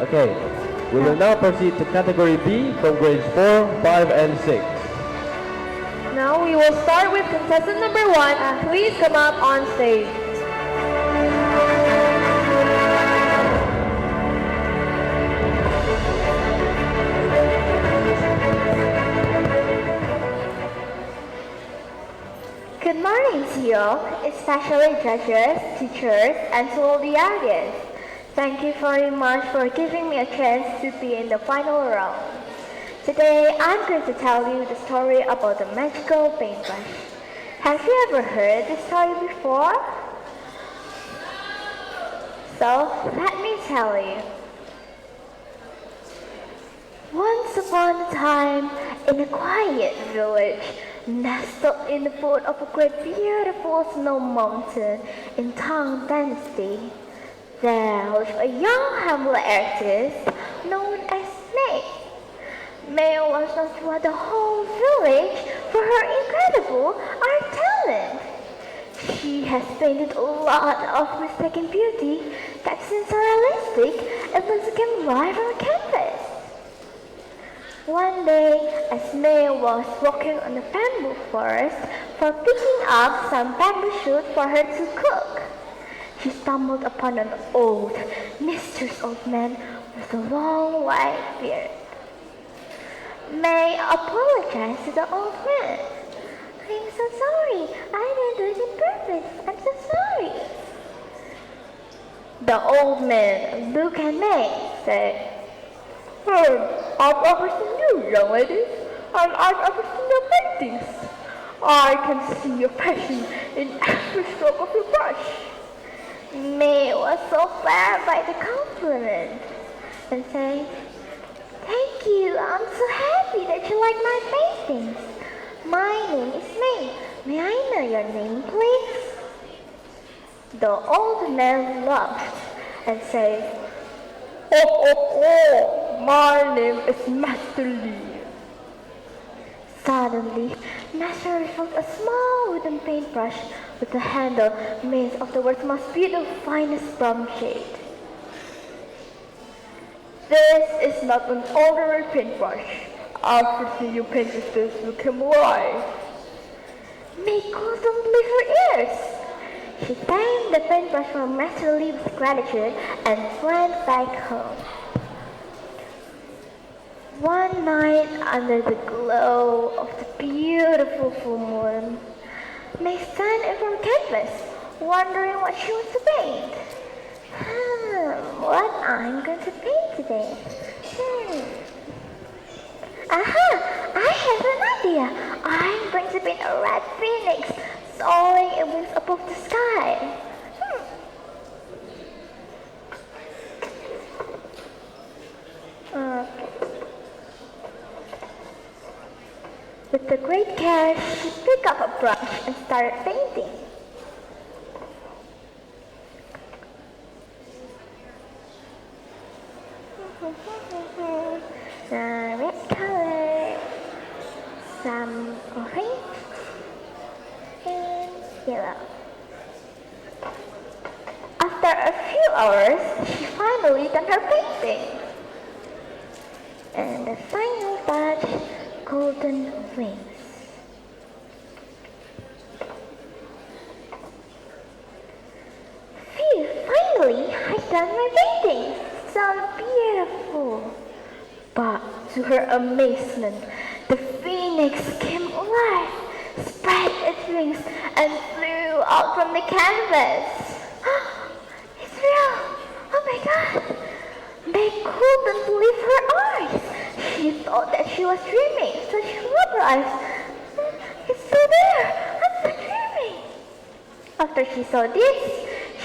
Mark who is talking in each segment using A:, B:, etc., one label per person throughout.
A: Okay, we will now proceed to category B from grades 4, 5, and 6.
B: Now we will start with contestant number 1. Please come up on stage.
C: Good morning to you all, especially judges, teachers, and to all the audience. Thank you very much for giving me a chance to be in the final round. Today, I'm going to tell you the story about the magical paintbrush. Have you ever heard this story before? So, let me tell you. Once upon a time, in a quiet village, nestled in the foot of a great beautiful snow mountain in Tang Dynasty, there lived a young humble artist known as May. May was known throughout the whole village for her incredible art talent. She has painted a lot of mistaken beauty that seems so realistic it looks like a live on canvas. One day, as May was walking on the bamboo forest for picking up some bamboo shoot for her to cook, she stumbled upon an old, mysterious old man with a long white beard. May apologized to the old man. "I'm so sorry. I didn't do it on purpose. I'm so sorry." The old man looked at May and said, "I've ever seen you, young lady, and I've ever seen your paintings. I can see your passion in every stroke of your brush." May was so flattered by the compliment and said, "Thank you. I'm so happy that you like my paintings. My name is May. May I know your name, please?" The old man laughed and said, "Oh, my name is Master Lee." Suddenly, Master revealed a small wooden paintbrush with a handle made of the world's most beautiful, finest brown shade. "This is not an ordinary paintbrush. After seeing you paint with this, you came alive." May couldn't believe her ears. She thanked the paintbrush for Master Lee with gratitude and went back home. One night, under the glow of the beautiful full moon, May stand in front of the canvas, wondering what she wants to paint. What I'm going to paint today? Aha! I have an idea! I'm going to paint a red phoenix soaring in wings above the sky. With a great care, she picked up a brush and started painting. Red color, some orange, and yellow. After a few hours, she finally done her painting. And the final touch, golden wings. Phew, finally, I done my painting. So beautiful. But to her amazement, the phoenix came alive, spread its wings, and flew out from the canvas. It's real! Oh my god! They couldn't believe her eyes. She thought that she was dreaming, so she rubbed her eyes. It's still there! I'm not dreaming! After she saw this,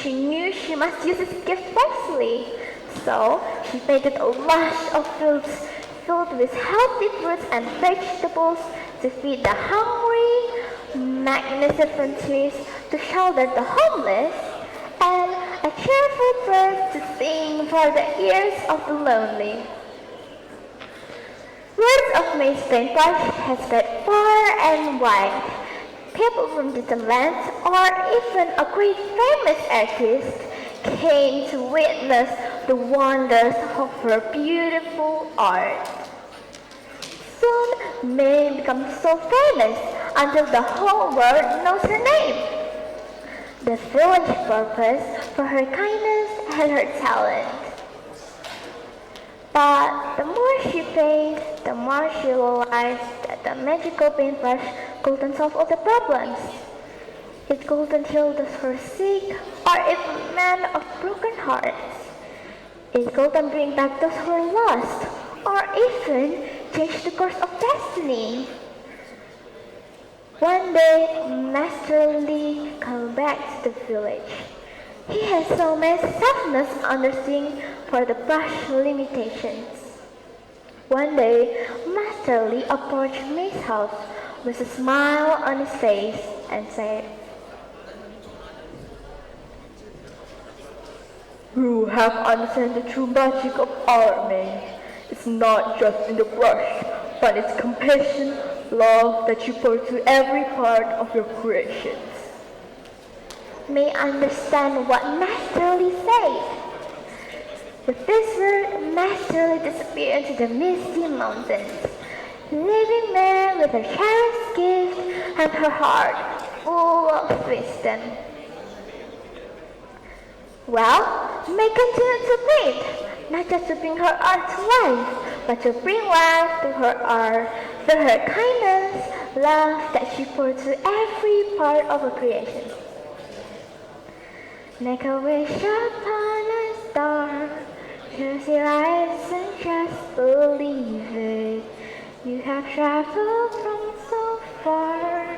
C: she knew she must use this gift wisely. So, she painted a lush of fields filled with healthy fruits and vegetables to feed the hungry, magnificent trees to shelter the homeless, and a cheerful bird to sing for the ears of the lonely. Words of May's paintbrush has spread far and wide. People from distant lands, or even a great famous artist, came to witness the wonders of her beautiful art. Soon, May becomes so famous until the whole world knows her name. The village purpose for her kindness and her talent. But the more she painted, the more she realized that the magical paintbrush couldn't solve all the problems. It couldn't heal her sick or even men of broken hearts. It couldn't bring back those who were lost or even change the course of destiny. One day, Master Lee came back to the village. He had so much self-understanding for the brush limitations. One day, Master Lee approached May's house with a smile on his face and said,
B: You have understood the true magic of art, May. It's not just in the brush, but it's compassion, love that you pour to every part of your creations.
C: May understand what Master Lee said. With this word, Master Lee disappeared into the misty mountains, leaving May with her cherished gift and her heart full of wisdom. Well, May continued to paint, not just to bring her art to life, but to bring life to her art through her kindness, love that she poured to every part of her creation. Make a wish upon a star, close your eyes and just believe it. You have traveled from so far,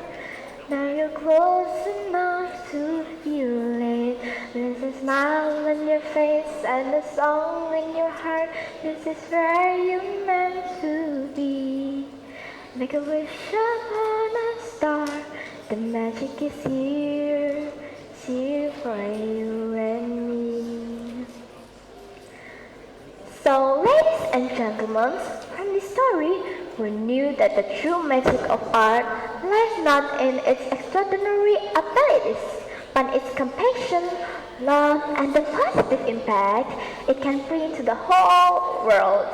C: now you're close enough to feel it. There's a smile on your face and a song in your heart. This is where you're meant to be. Make a wish upon a star, the magic is here. It's here for you and me. So, ladies and gentlemen, from this story, we knew that the true magic of art lies not in its extraordinary abilities, but its compassion, love, and the positive impact it can bring to the whole world.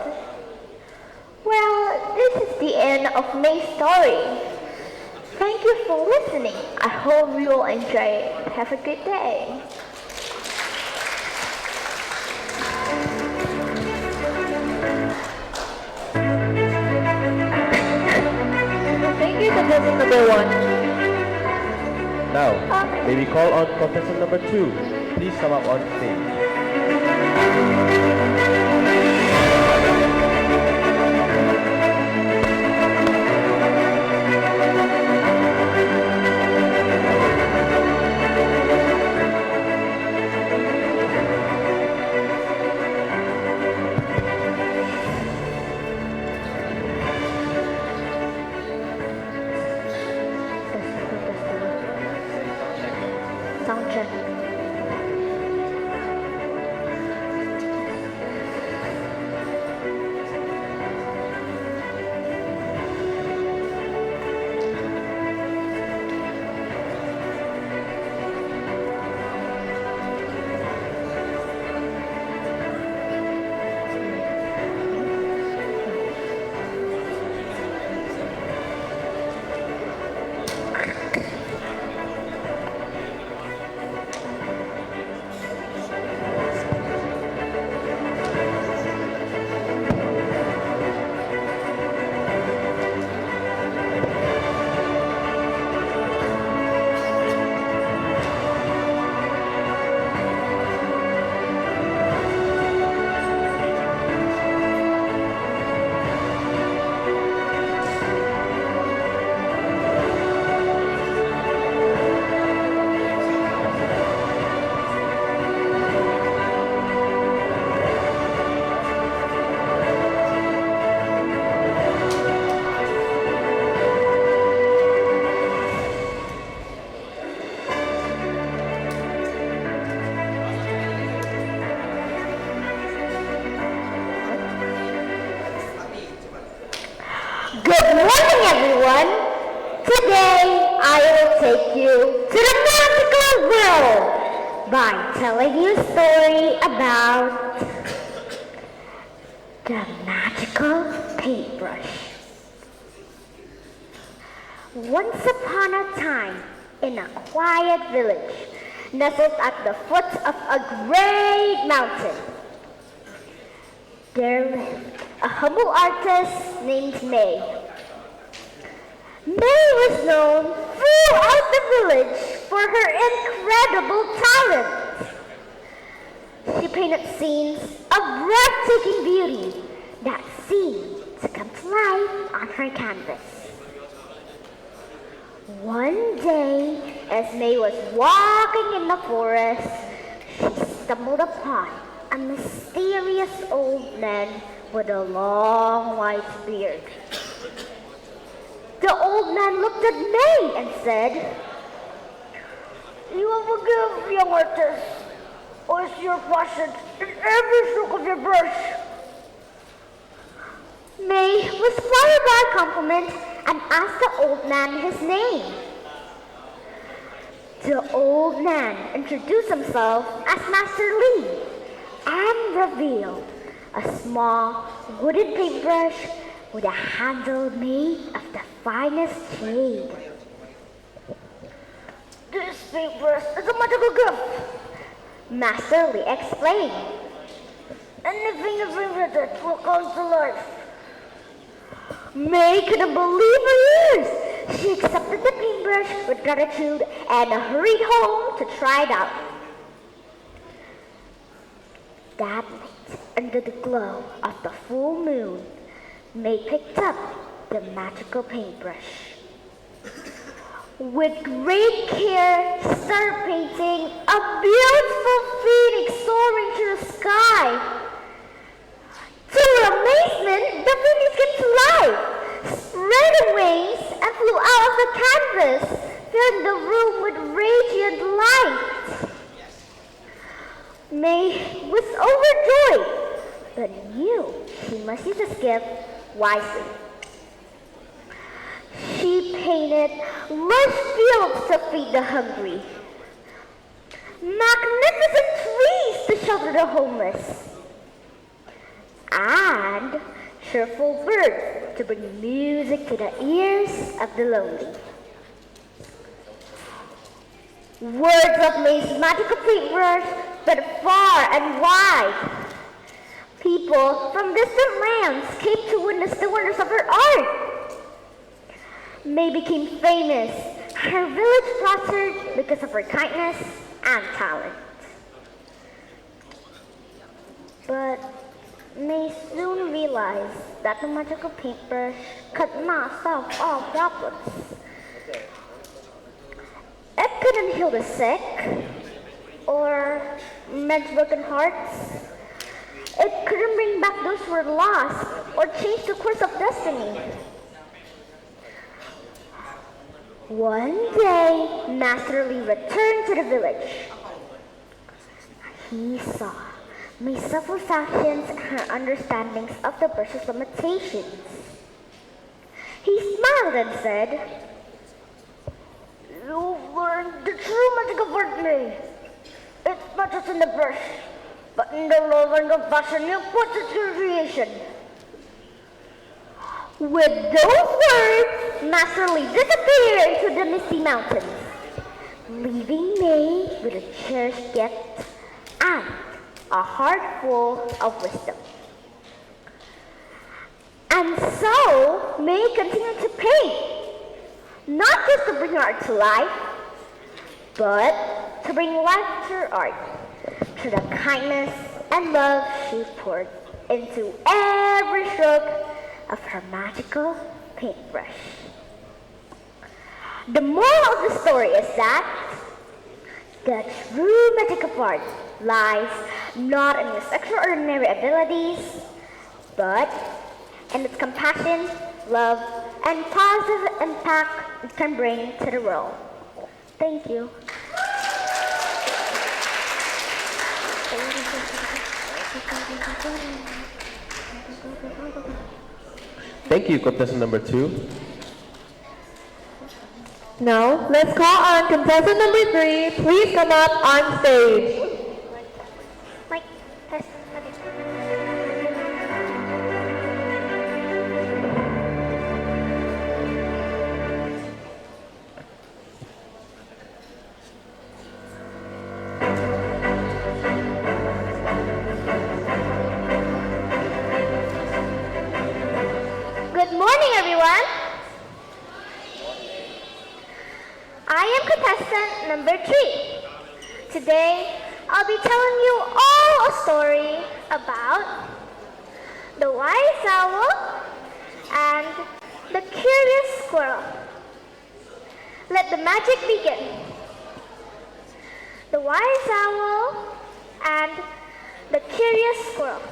C: Well, this is the end of May's story. Thank you for listening. I hope you will enjoy it. Have a good day.
B: Thank you, contestant number 1.
A: Now, may we call on contestant number 2. Please come up on stage.
C: Sound check. Good morning, everyone. Today, I will take you to the magical world. by telling you a story about the magical paintbrush. Once upon a time, in a quiet village, nestled at the foot of a great mountain, there lived a humble artist named May. May was known throughout the village for her incredible talent. She painted scenes of breathtaking beauty that seemed to come to life on her canvas. One day, as May was walking in the forest, she stumbled upon a mysterious old man with a long white beard. The old man looked at May and said, "You will forgive, young artist, or is your passion in every stroke of your brush?" May was flattered by a compliment and asked the old man his name. The old man introduced himself as Master Lee and revealed a small wooden paintbrush with a handle made of the finest jade. "This paintbrush is a magical gift," Master Lee explained. "Anything you bring with it will come to life." May couldn't believe her ears. She accepted the paintbrush with gratitude and hurried home to try it out. That night, under the glow of the full moon, May picked up the magical paintbrush. With great care, she started painting a beautiful phoenix soaring through the sky. To her amazement, the phoenix came to life, spread her wings, and flew out of the canvas, filling the room with radiant light. May was overjoyed, but knew she must use this gift wisely. She painted lush fields to feed the hungry, magnificent trees to shelter the homeless, and cheerful birds to bring music to the ears of the lonely. Words of May's magical paintbrush spread far and wide. People from distant lands came to witness the wonders of her art. May became famous. Her village prospered because of her kindness and talent. But May soon realized that the magical paintbrush could not solve all problems. It couldn't heal the sick or mend broken hearts. It couldn't bring back those who were lost or change the course of destiny. One day, Master Lee returned to the village. He saw May's self-reflections and her understandings of the brush's limitations. He smiled and said, "You've learned the true magic of art, May. It's not just in the brush, but in the love and compassion you put into your creation." With those words, Master Lee disappeared into the misty mountains, leaving May with a cherished gift and a heart full of wisdom. And so, May continued to paint, not just to bring her art to life, but to bring life to her art through the kindness and love she poured into every stroke of her magical paintbrush. The moral of the story is that the true magic of art lies not in its extraordinary abilities, but in its compassion, love, and positive impact it can bring to the world. Thank you.
A: Thank you, contestant number 2.
B: Now, let's call on contestant number 3. Please come up on stage.
C: Mic, test, Good morning, everyone. I am contestant number 3. Today, I'll be telling you all a story about the wise owl and the curious squirrel. Let the magic begin. The wise owl and the curious squirrel.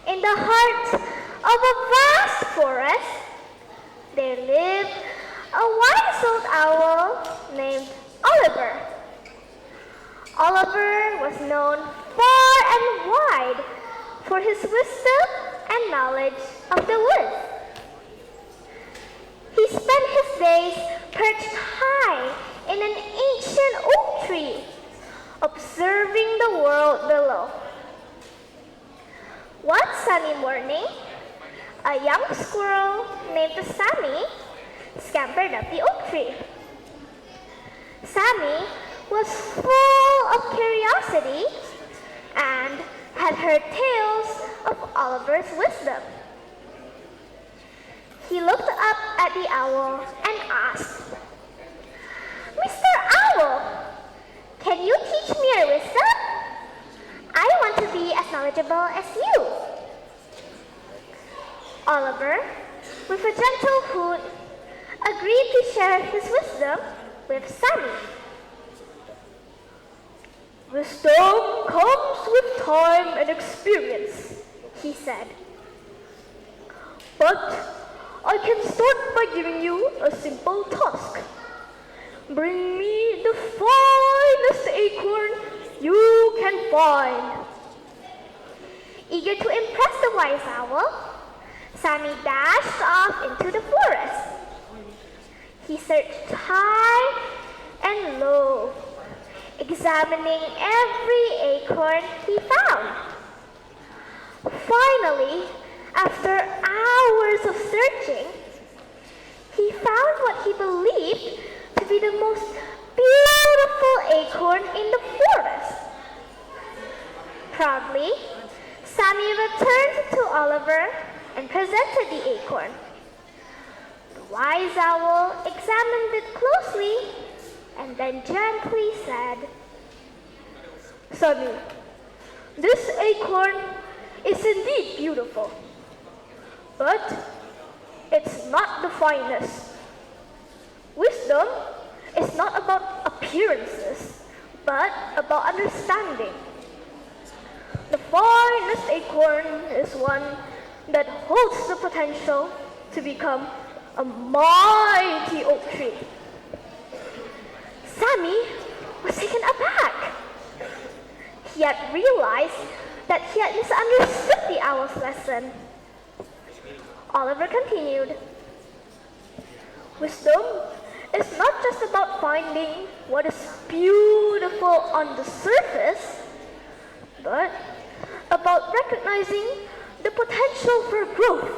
C: In the heart of a vast forest, there lived a wise old owl named Oliver. Oliver was known far and wide for his wisdom and knowledge of the woods. He spent his days perched high in an ancient oak tree, observing the world below. One sunny morning, a young squirrel named Sammy scampered up the oak tree. Sammy was full of curiosity and had heard tales of Oliver's wisdom. He looked up at the owl and asked, "Mr. Owl, can you teach me your wisdom? I want to be as knowledgeable as you." Oliver, with a gentle hoot, agreed to share his wisdom with Sammy.
B: Wisdom comes with time and experience,
C: He said.
B: but I can start by giving you a simple task. Bring me the finest acorn you can find.
C: Eager to impress the wise owl, Sammy dashed off into the forest. He searched high and low, examining every acorn he found. Finally, after hours of searching, he found what he believed to be the most beautiful acorn in the forest. Proudly, Sammy returned to Oliver and presented the acorn. The wise owl examined it closely and then gently said,
B: Sammy, this acorn is indeed beautiful, but it's not the finest. Wisdom is not about appearances, but about understanding. The finest acorn is one that holds the potential to become a mighty oak tree.
C: Sammy was taken aback. He had realized that he had misunderstood the owl's lesson. Oliver continued,
B: Wisdom is not just about finding what is beautiful on the surface, but about recognizing the potential for growth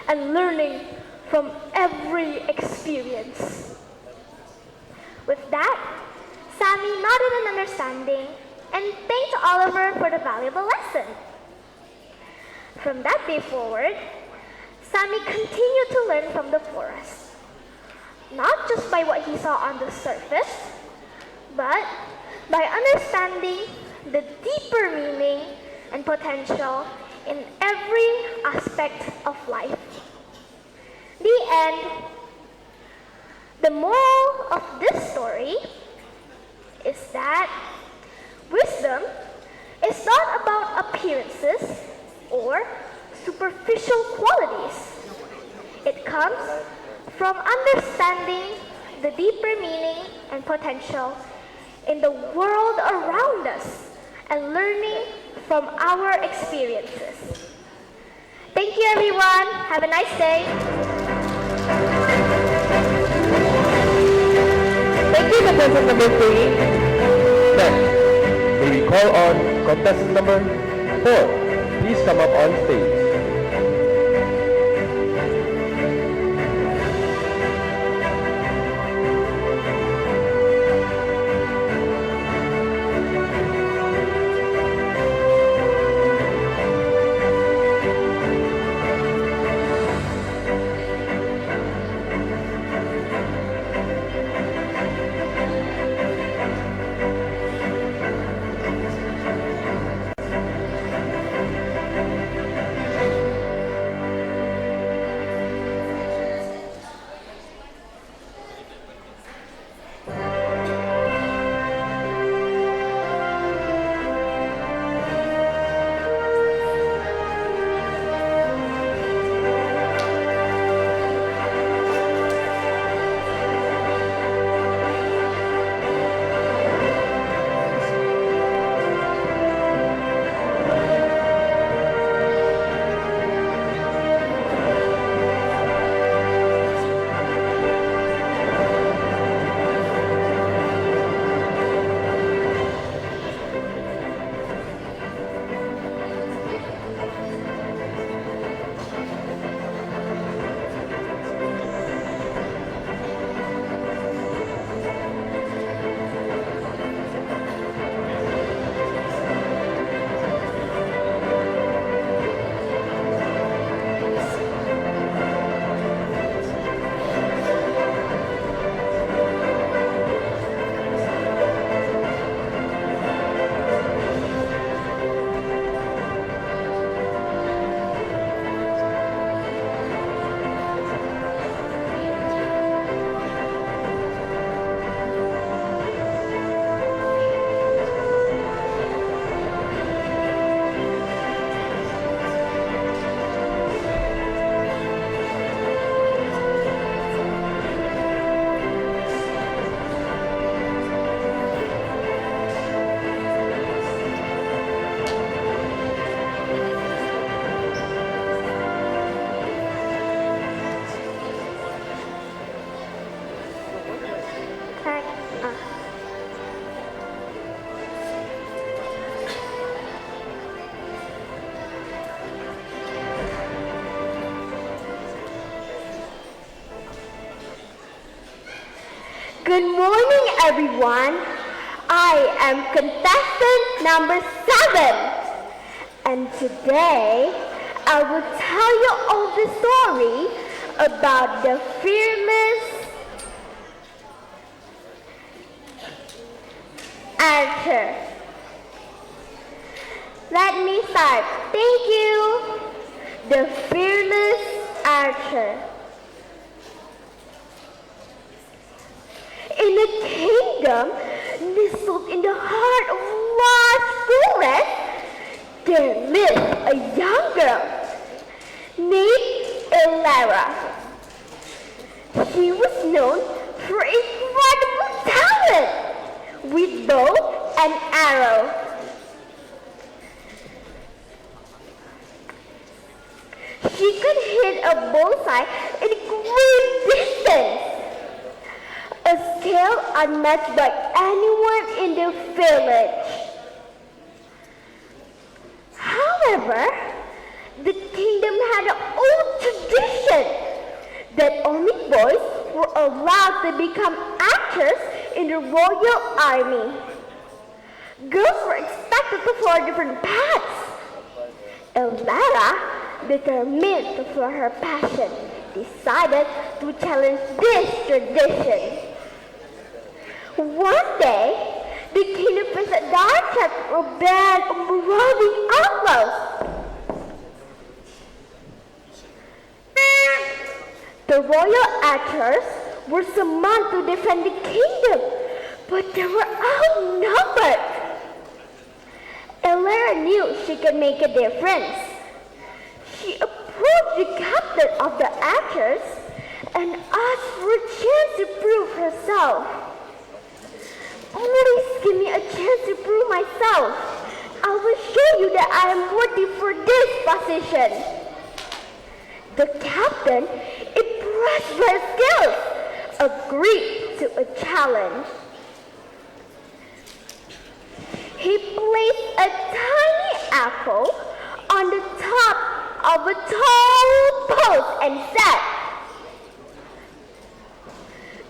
B: and learning from every experience.
C: With that, Sammy nodded in understanding and thanked Oliver for the valuable lesson. From that day forward, Sammy continued to learn from the forest, not just by what he saw on the surface, but by understanding the deeper meaning and potential in every aspect of life. The end. The moral of this story is that wisdom is not about appearances or superficial qualities. It comes from understanding the deeper meaning and potential in the world around us and learning from our experiences. Thank you, everyone. Have a nice day. Thank you, contestant number 3.
A: Next, may we call on contestant number 4. Please come up on stage.
C: Good morning, everyone. I am contestant number 7. And today, I will tell you all the story about the fearless archer. Let me start. Thank you. The fearless archer. In a kingdom nestled in the heart of large forest, there lived a young girl named Elara. She was known for incredible talent with bow and arrow. She could hit a bullseye in great distance, a skill unmatched by anyone in the village. However, the kingdom had an old tradition that only boys were allowed to become actors in the royal army. Girls were expected to follow different paths. Elara, determined to follow her passion, decided to challenge this tradition. One day, the kingdom faced a dark chapter of a band of marauding outlaws. The royal archers were summoned to defend the kingdom, but they were outnumbered. Elara knew she could make a difference. She approached the captain of the archers and asked for a chance to prove herself. Please give me a chance to prove myself. I will show you that I am worthy for this position. The captain, impressed by her skills, agreed
B: to a challenge. He placed a tiny apple on the top of a tall post and said,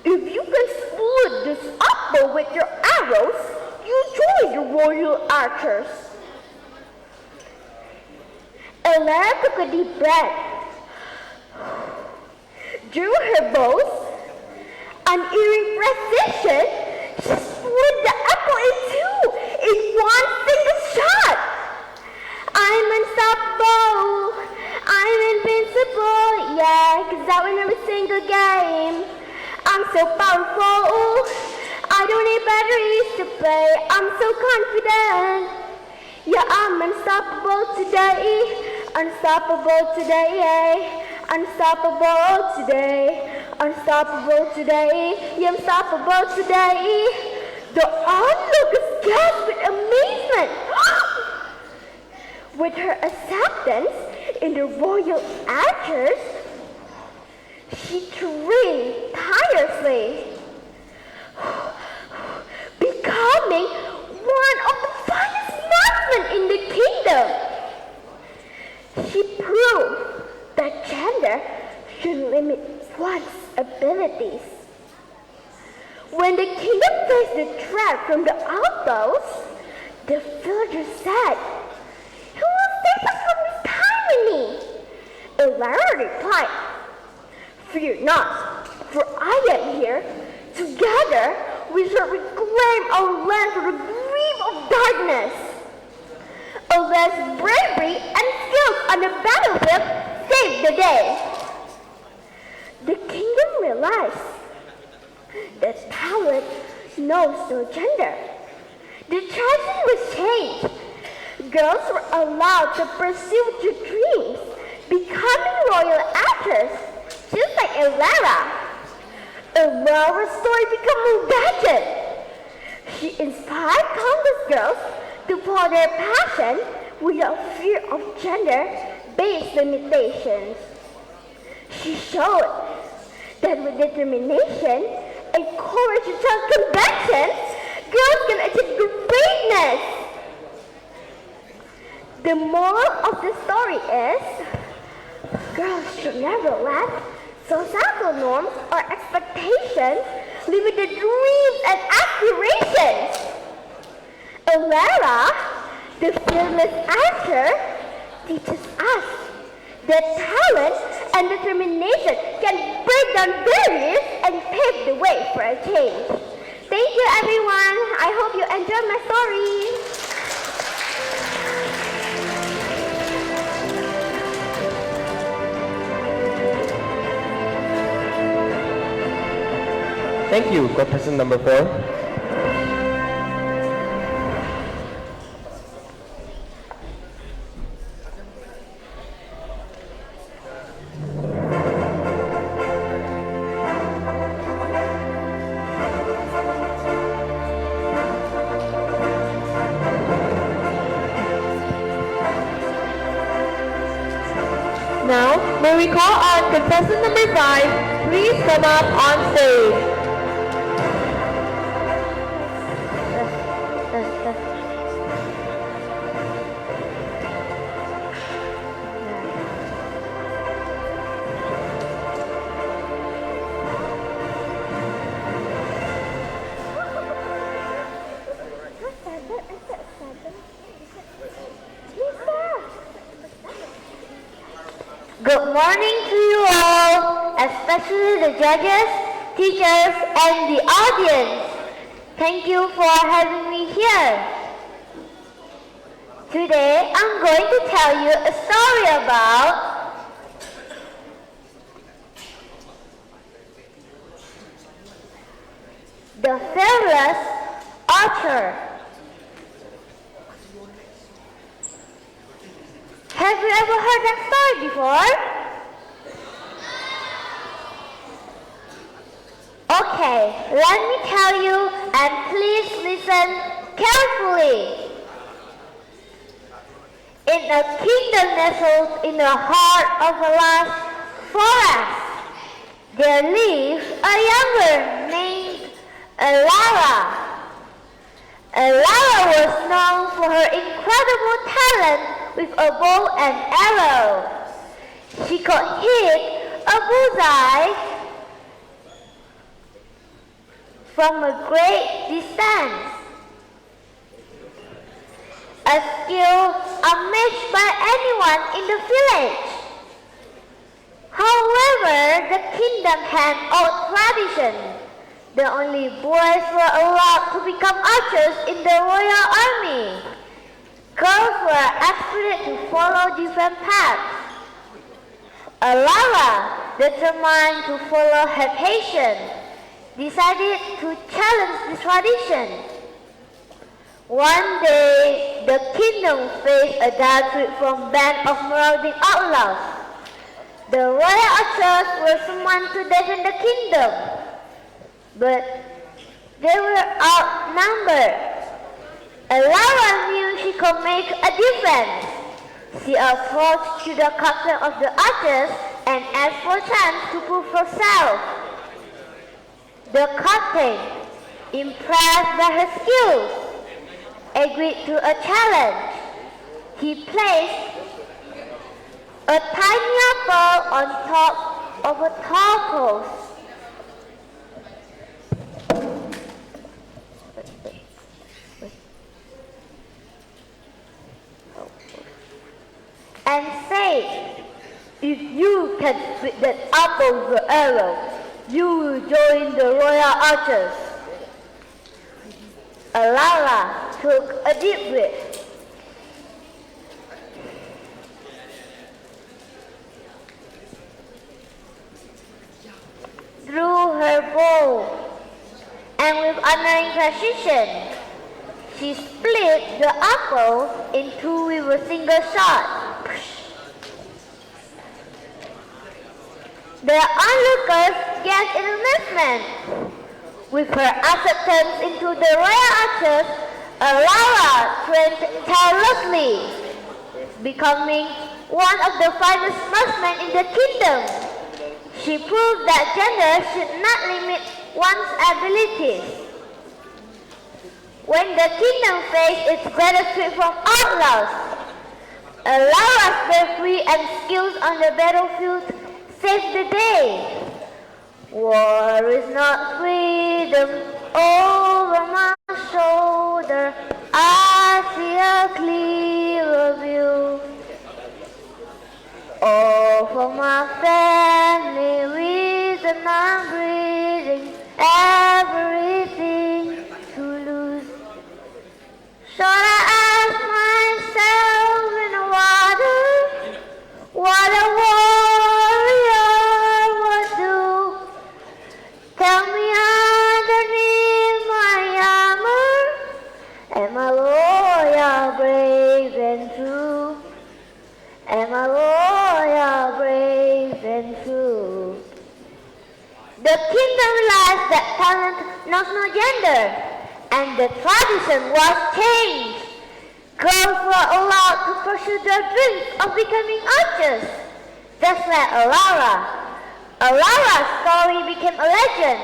B: "If you can split this apple with your arrows, you join the royal archers." Ella took a deep breath, drew her bows, unerring precision, she split the apple in two in one single shot. "I'm unstoppable, I'm invincible, yeah, 'cause I win every single game. I'm so powerful, I don't need batteries to play, I'm so confident. Yeah, I'm unstoppable today, unstoppable today, unstoppable today, unstoppable today, yeah, unstoppable today." The onlookers gasped with amazement. With her acceptance in the royal archers, she trained tirelessly, becoming one of the finest marksmen in the kingdom. She proved that gender should limit one's abilities. When the kingdom faced the threat from the outlaws, the villagers said, "Who will save us from this tyranny?" Elara replied, "Fear not, for I am here. Together we shall reclaim our land from the grip of darkness." Elara's bravery and skills on the battlefield saved the day. The kingdom realized that talent knows no gender. The tradition was changed. Girls were allowed to pursue their dreams, becoming royal actors, just like Elara. Elara's story became a legend. She inspired countless girls to follow their passion without fear of gender-based limitations. She showed that with determination and courage to challenge conventions, girls can achieve greatness. The moral of the story is, girls should never let societal norms or expectations limit their dreams and aspirations. Elara, the fearless archer, teaches us that talent and determination can break down barriers and pave the way for a change. Thank you, everyone. I hope you enjoyed my story.
A: Thank you, contestant number 4.
B: Now, may we call on contestant number 5, please come up on stage. Good morning to you all, especially the judges, teachers, and the audience. Thank you for having me here. Today, I'm going to tell you a story about the fearless archer. Have you ever heard that story before? Okay, let me tell you, and please listen carefully. In a kingdom nestled in the heart of a lush forest, there lived a young girl named
C: Alara. Alara was known for her incredible talent with a bow and arrow. She could hit a bullseye from a great distance, a skill unmatched by anyone in the village. However, the kingdom had old tradition. The only boys were allowed to become archers in the royal army. Girls were expected to follow different paths. Alara, determined to follow her passion, decided to challenge this tradition. One day, the kingdom faced a dire threat from a band of marauding outlaws. The royal archers were summoned to defend the kingdom, but they were outnumbered. Alara knew she could make a difference. She approached to the captain of the archers and asked for a chance to prove herself. The captain, impressed by her skills, agreed to a challenge. He placed a tiny apple on top of a tall post. And said, if you can split that apple with your arrow, you will join the royal archers. Alara took a deep breath. Drew her bow, and with unerring precision, she split the apple in two with a single shot. The onlookers gasped in amazement. With her acceptance into the royal archers, Alara trained tirelessly, becoming one of the finest marksmen in the kingdom. She proved that gender should not limit one's abilities. When the kingdom faced its greatest threat from outlaws, Alara's bravery and skills on the battlefield saved the day. War is not freedom over my shoulder. I see a clearer view. All for my family, reason I'm breathing, everything to lose. Should I ask myself in the water what a warrior would do? Tell me underneath my armor, am I loyal, brave and true? Am I loyal, brave and true? The kingdom realized that talent knows no gender, and the tradition was changed. Girls were allowed to pursue their dreams of becoming archers. Just like Alara. Alara's story became a legend,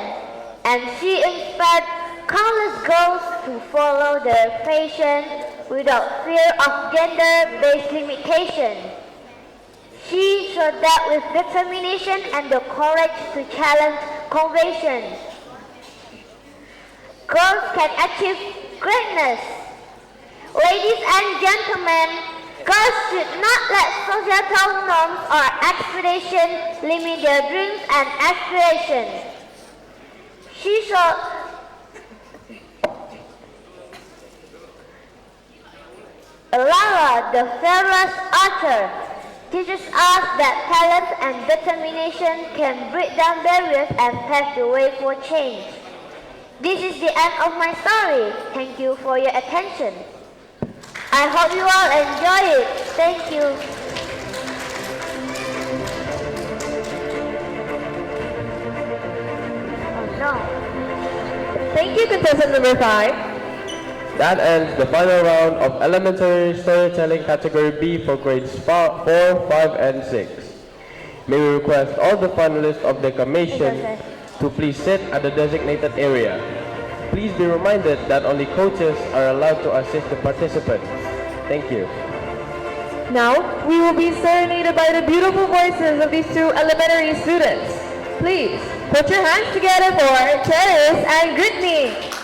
C: and she inspired countless girls to follow their passion without fear of gender-based limitation. She showed that with determination and the courage to challenge conventions, girls can achieve greatness. Ladies and gentlemen, girls should not let societal norms or expectations limit their dreams and aspirations. She showed Alara, the fearless archer, teaches us that talent and determination can break down barriers and pave the way for change. This is the end of my story. Thank you for your attention. I hope you all enjoy it. Thank you. Oh no.
B: Thank you, contestant number 5.
A: That ends the final round of elementary storytelling category B for grades 4, 5, and 6. May we request all the finalists of declamation to please sit at the designated area. Please be reminded that only coaches are allowed to assist the participants. Thank you.
D: Now, we will be serenaded by the beautiful voices of these two elementary students. Please, put your hands together for Cheris and Brittany.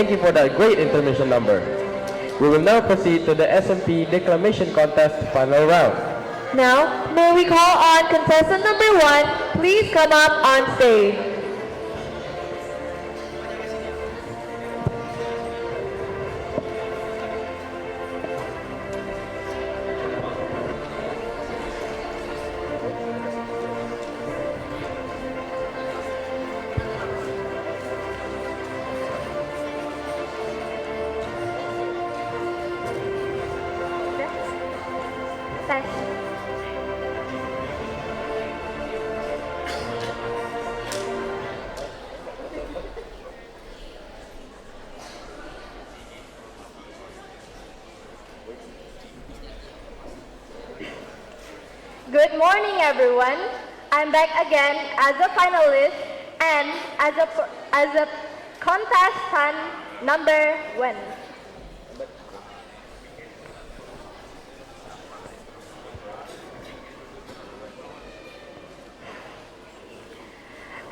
A: thank you for that great intermission number. We will now proceed to the SMP Declamation Contest final round.
D: Now, may we call on contestant number 1, please come up on stage.
B: Good morning, everyone. I'm back again as a finalist and as a contestant number 1.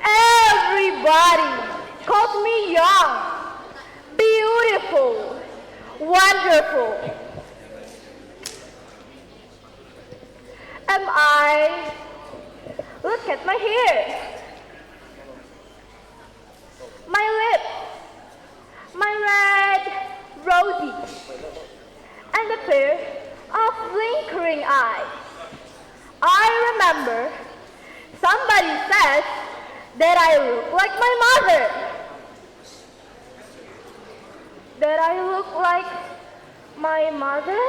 B: Everybody calls me young, beautiful, wonderful. Am I? Look at my hair, my lips, my red rosy, and a pair of blinkering eyes. I remember somebody says that I look like my mother. That I look like my mother?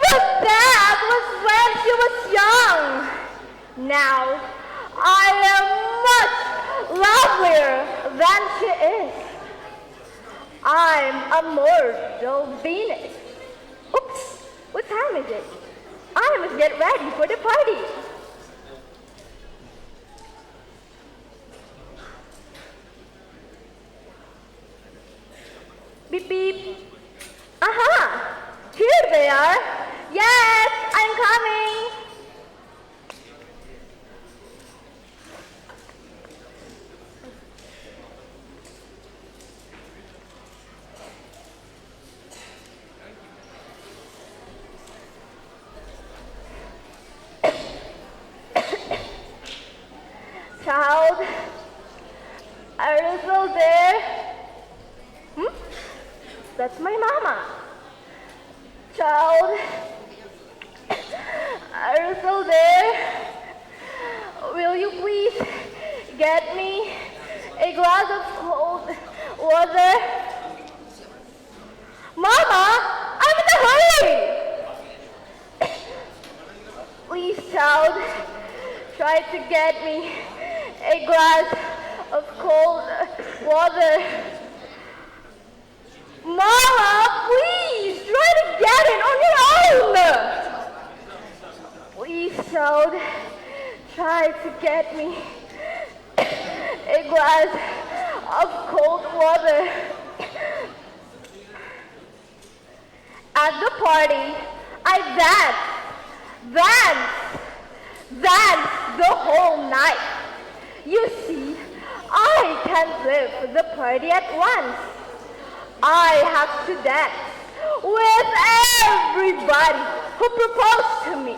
B: But that was when she was young. Now, I am much lovelier than she is. I'm a mortal Venus. Oops, what time is it? I must get ready for the party. Beep beep. Aha! Here they are. Yes, I'm coming. Child, are you still there? That's my mama. Child, are you still there? Will you please get me a glass of cold water? Mama, I'm in a hurry! Please, child, try to get me a glass of cold water. Mama, please, try to get it on your own! Please, child, try to get me a glass of cold water. At the party, I danced the whole night. You see, I can't live the party at once. I have to dance with everybody who proposed to me.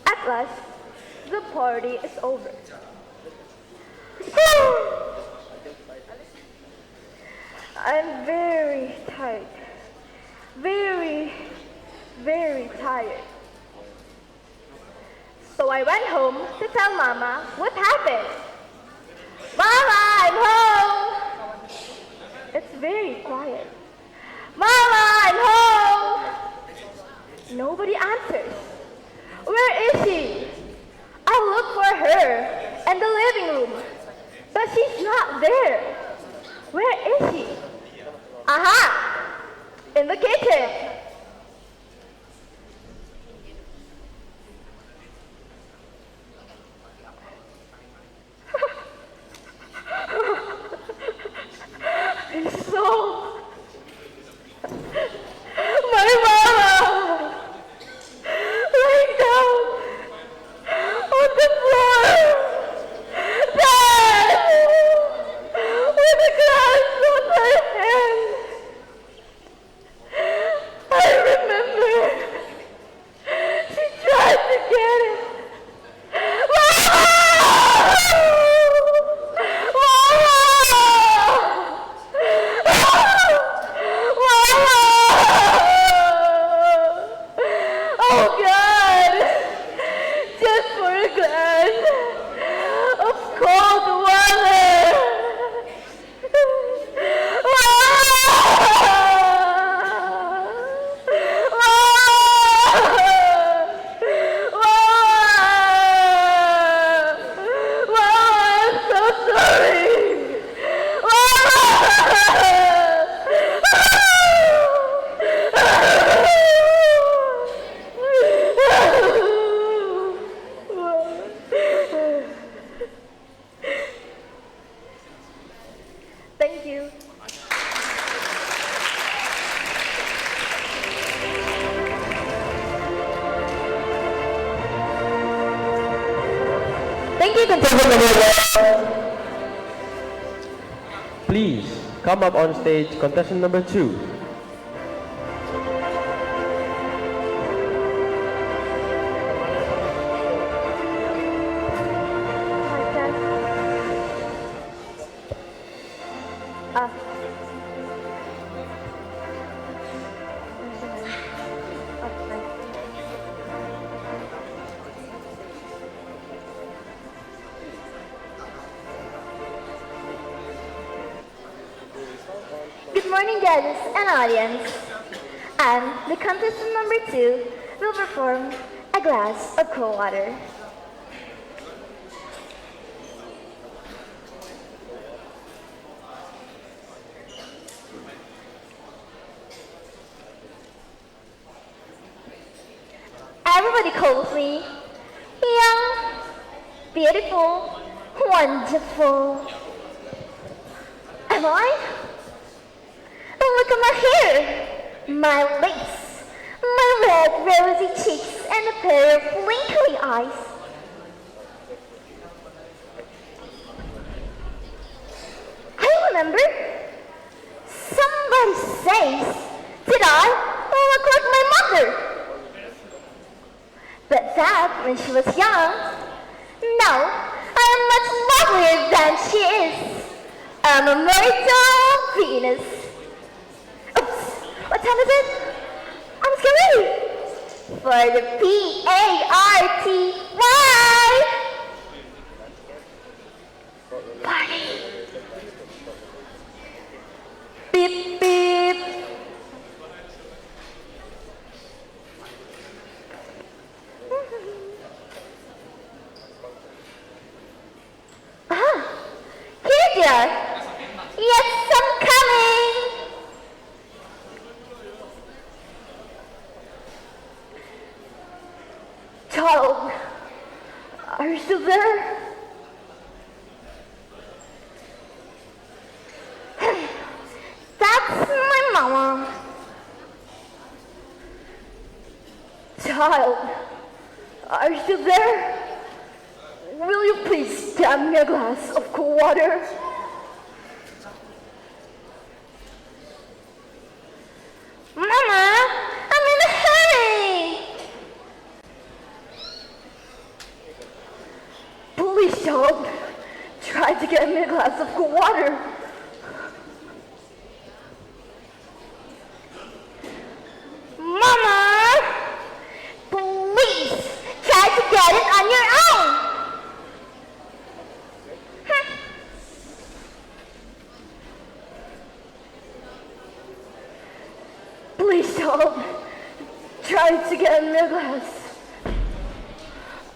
B: At last, the party is over. I'm very tired. Very, very tired. So I went home to tell Mama what happened. Mama, I'm home! It's very quiet. Mama, I'm home! Nobody answers. Where is she? I look for her in the living room, but she's not there. Where is she? Aha! In the kitchen. Thank you.
D: Thank you, contestant number 1.
A: Please come up on stage, contestant number 2.
C: Good morning, judges and audience. And the contestant number 2 will perform a glass of cold water. Everybody calls me young, beautiful, wonderful. Am I? Look at my hair, my lips, my red rosy cheeks, and a pair of twinkly eyes. I remember somebody says that I look like my mother. But that when she was young. Now I am much lovelier than she is. I'm a mortal Venus. Oops, what time is it? I'm getting ready for the Party. Party. Beep, beep. Here they are. Yes, I'm coming. Child, are you still there? That's my mama. Child, are you still there? Will you please get me a glass of cold water? Mama, I'm in a hurry. Please don't try to get me a glass of cold water. Mama, please try to get it on your own. Please don't try to get me a glass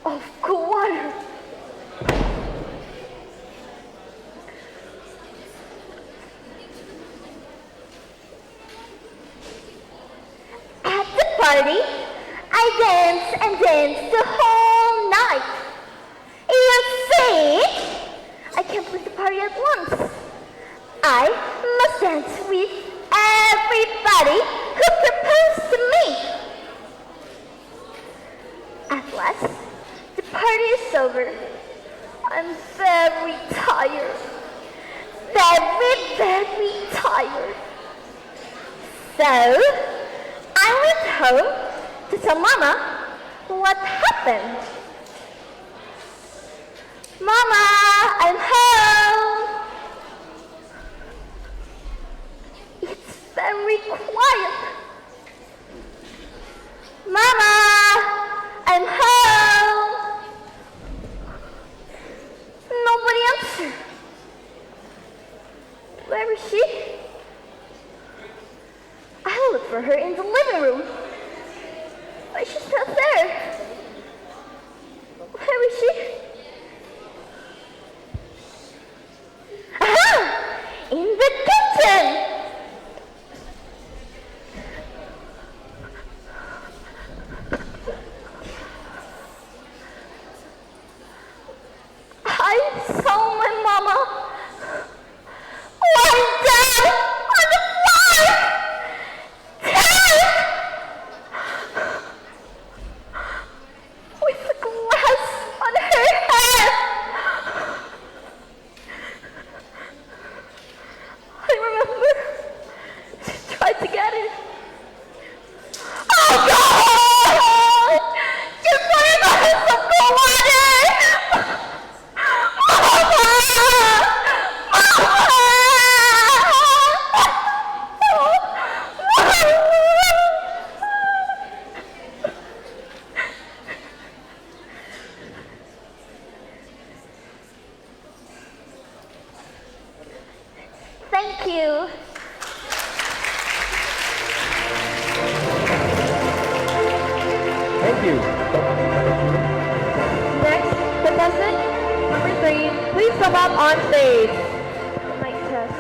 C: of cold water. At the party, I danced and danced the whole night. You see, I can't leave the party at once. I must dance with everybody who proposed to me. At last, the party is over. I'm very tired. Very tired. So, I went home to tell Mama what happened. Mama, I'm home. It's very quiet. Mama, I'm home. Nobody answered. Where is she? I looked for her in the living room. But she's not there. Where is she? Aha! In the kitchen! I saw my mama lying Thank you.
A: Thank you.
D: Next, contestant number 3, please come up on stage.
B: Mic test.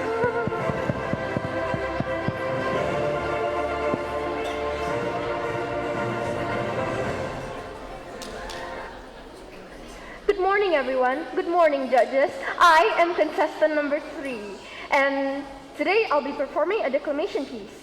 B: Good morning, everyone. Good morning, judges. I am contestant number 3, and today I'll be performing a declamation piece.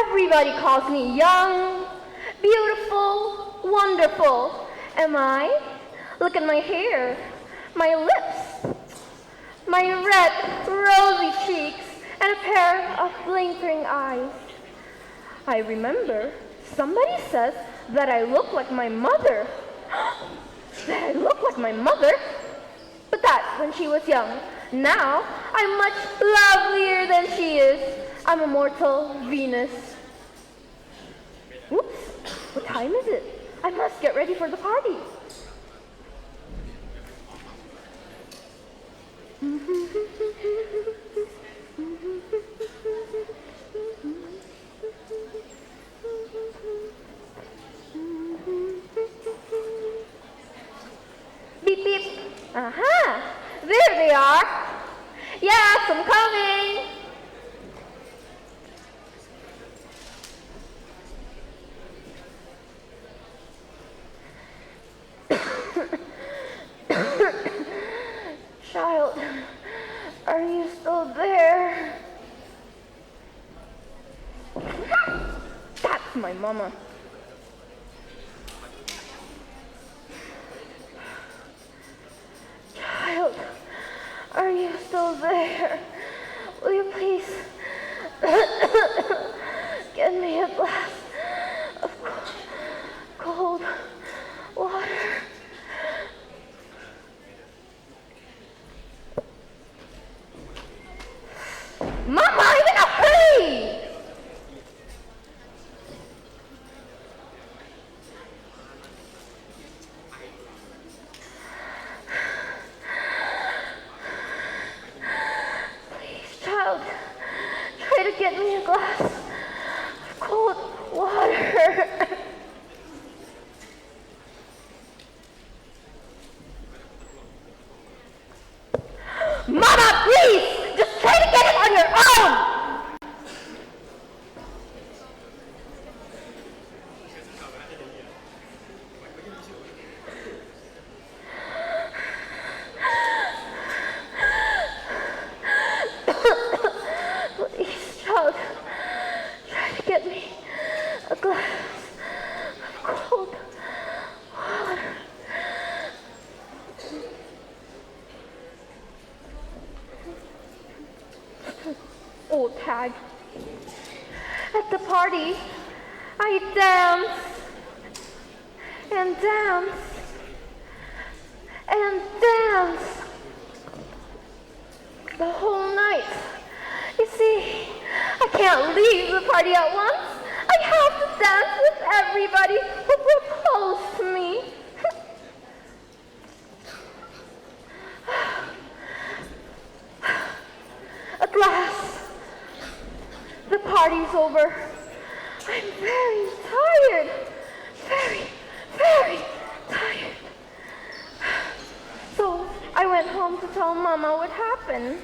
B: Everybody calls me young, beautiful, wonderful. Am I? Look at my hair, my lips, my red, rosy cheeks, and a pair of blinking eyes. I remember somebody says that I look like my mother. That I look like my mother? But that's when she was young. Now, I'm much lovelier than she is. I'm a mortal Venus. Oops, what time is it? I must get ready for the party. Beep, beep. Aha! There they are. Yes, I'm coming. Child, are you still there? That's my mama. Child, are you still there? Will you please get me a glass of cold water? Mama, I'm in a hurry! Please, child, try to get me a glass of cold water. Mama, please! Just try to get it on your own! Please, child, try to get me a glass of cold water. Old tag. At the party, I danced and danced and danced the whole night. You see, I can't leave the party at once. I have to dance with everybody who proposed to me. A glass. The party's over. I'm very tired. Very, very tired. So I went home to tell Mama what happened.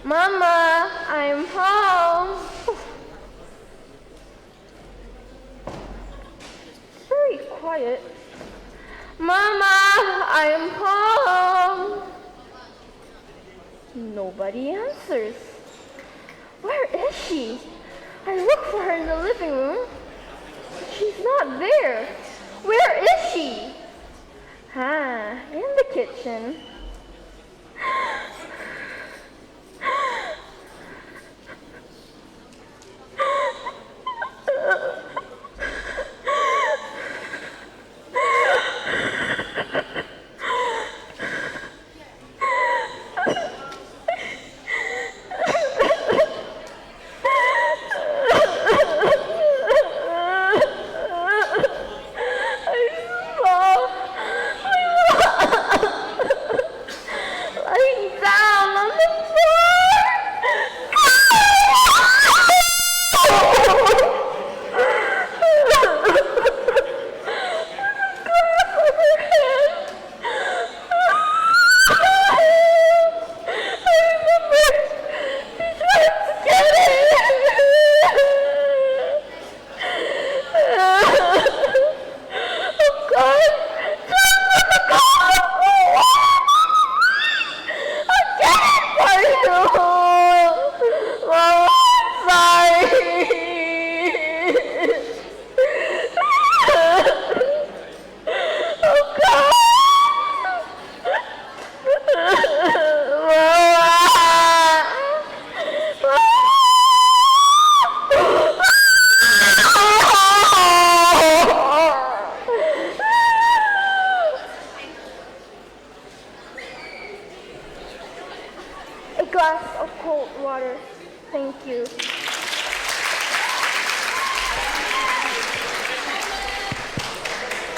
B: Mama, I'm home. Very quiet. Mama, I'm home. Nobody answers. Where is she? I look for her in the living room. She's not there. Where is she? In the kitchen.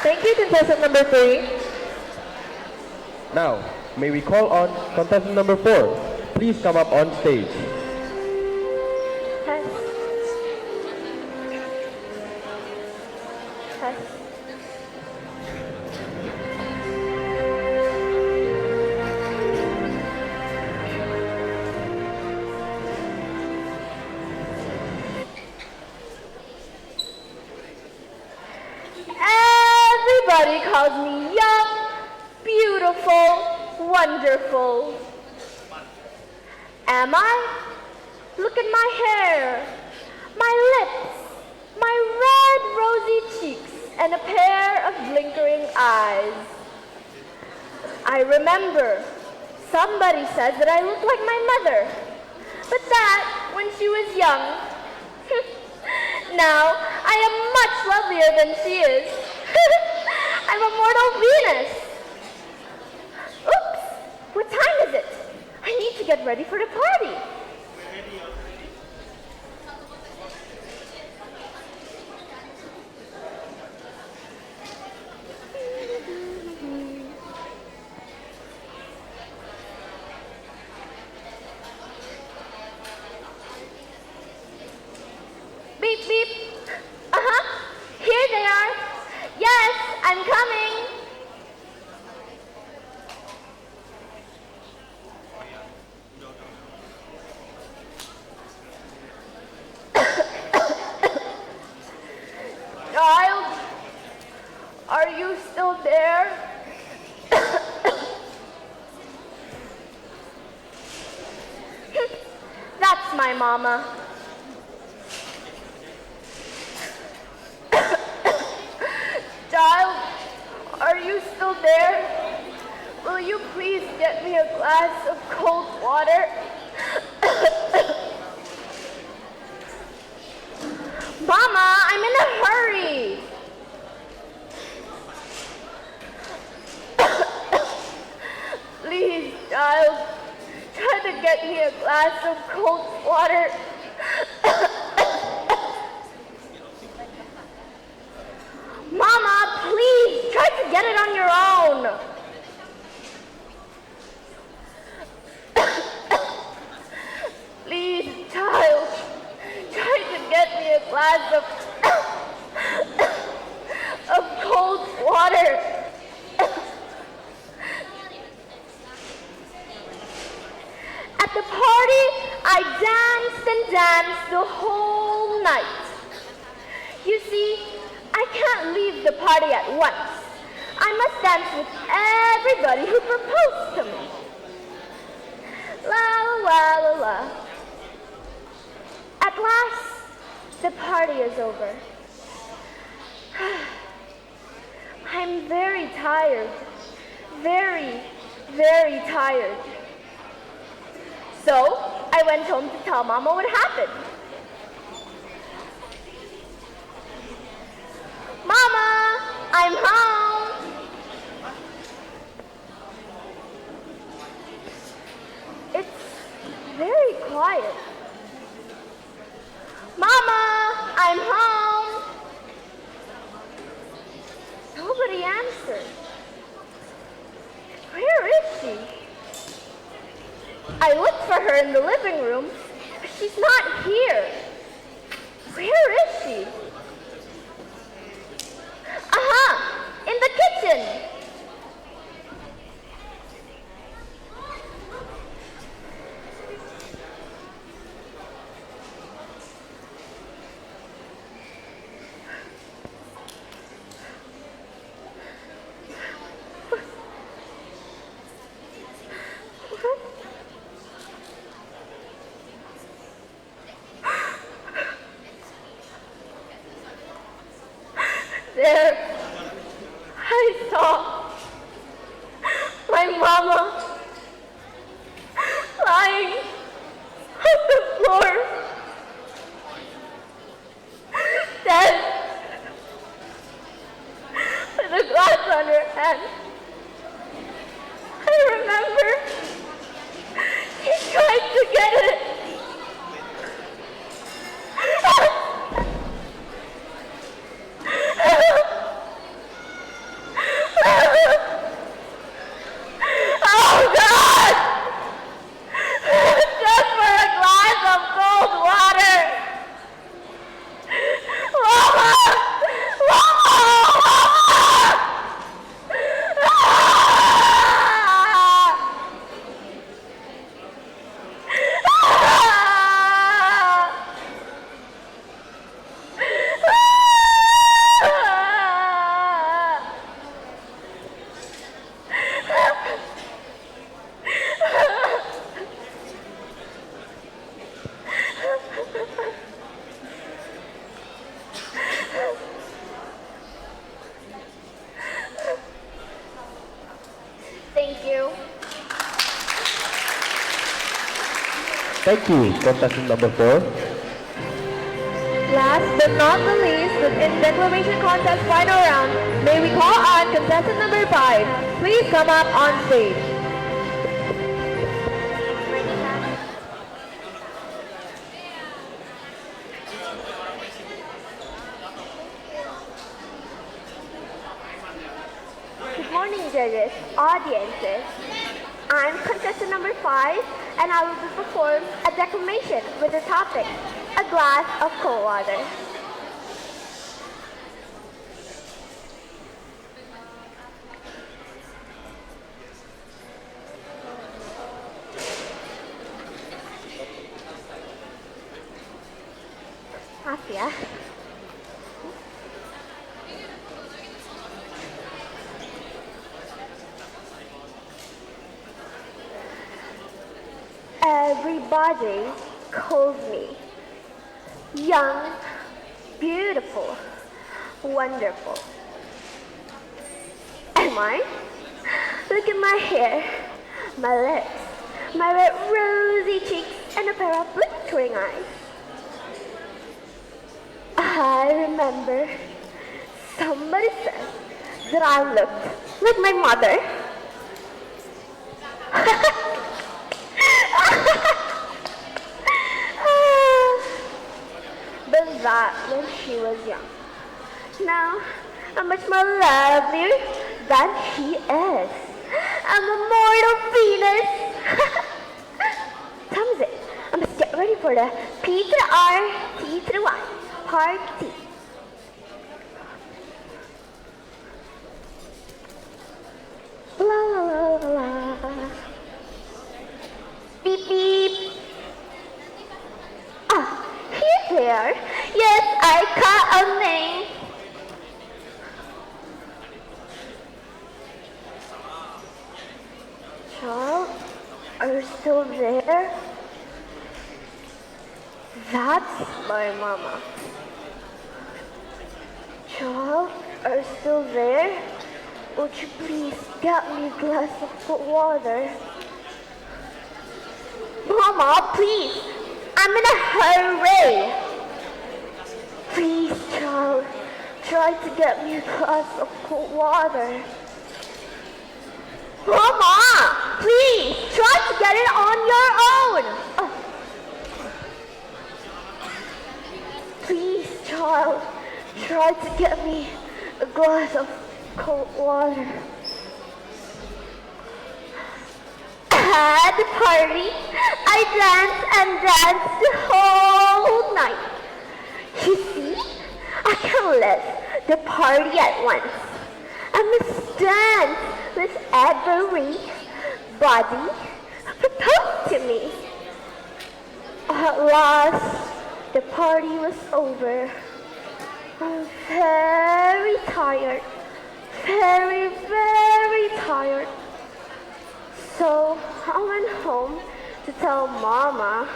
D: Thank you, contestant number 3.
A: Now, may we call on contestant number 4. Please come up on stage.
B: Test. Test. Everybody calls me young, beautiful, wonderful. Am I? Look at my hair, my lips, my red rosy cheeks, and a pair of blinkering eyes. I remember somebody said that I look like my mother, but that when she was young. Now I am much lovelier than she is. I'm a mortal Venus. Oops, what time is it? I need to get ready for the party. Beep, beep. Here they are. Yes, I'm coming. Child, are you still there? That's my mama. Child, are you still there? Will you please get me a glass of cold water? Mama, I'm in a hurry. Please, child, try to get me a glass of cold water. Mama, please, try to get it on your own. Please, child, try to get me a glass of cold water. At the party, I danced and danced the whole night. You see, I can't leave the party at once. I must dance with everybody who proposed to me. La la la la. At last, the party is over. I'm very tired. Very, very tired. So, I went home to tell Mama what happened. Mama, I'm home. It's very quiet. Mama, I'm home. Nobody answered. Where is she? I looked for her in the living room, but she's not here. Where is she? Aha! In the kitchen! There, I saw my mama lying on the floor, dead, with a glass on her hand. I remember she tried to get it. Oh God! Just for a glass of cold water! Mama! Mama! Thank you.
A: Thank you, contestant number 4.
D: Last but not the least, in declamation contest final round, may we call on contestant number 5. Please come up on stage.
B: Good morning, judges, audiences. I'm contestant number 5, and I will perform a declamation with the topic, a glass of cold water. Maaf ya. Everybody calls me young, beautiful, wonderful. Am I? Look at my hair, my lips, my red rosy cheeks, and a pair of glittering eyes. I remember somebody said that I looked like my mother. But that when she was young. Now, I'm much more lovelier than she is. I'm a mortal Venus. Comes it. I must get ready for the P to the R, T to the Y party. La la la la la. Beep beep. Ah, he's there. Yes, I caught a name. Charles, are you still there? That's my mama. Charles, are you still there? would you please get me a glass of cold water? Mama, please, I'm in a hurry. Please, child, try to get me a glass of cold water. Mama, please, try to get it on your own. Please, child, try to get me a glass of cold water. At the party, I danced and danced the whole night. You see, I can't let the party at once. I must dance with everybody who proposed to me. At last, the party was over. I'm very tired, very, very tired. So I went home to tell Mama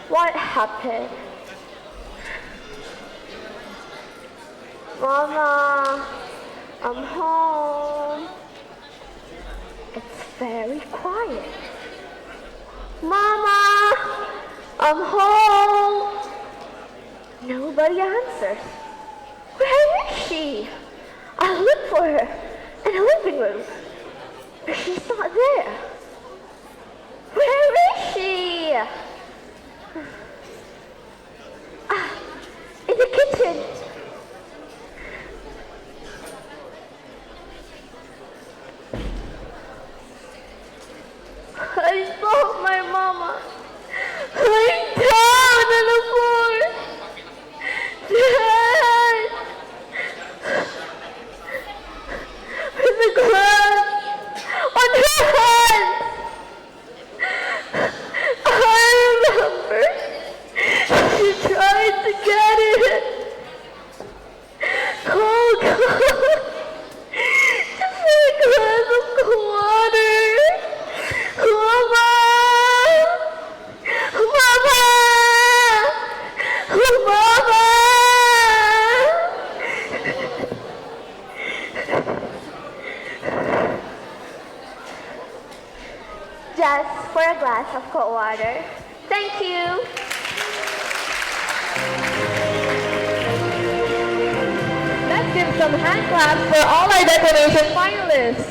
B: what happened. Mama, I'm home. It's very quiet. Mama, I'm home. Nobody answers. Where is she? I look for her in the living room, but she's not there. Where is she? In the kitchen. I saw my mama lying down on the floor. Dead. With a glass on her hands. I remember she tried to get it. Oh God. Just a glass of cold water. Mama! Mama! Mama! Just for a glass of cold water. Thank you.
D: Let's give some hand claps for all our declamation finalists.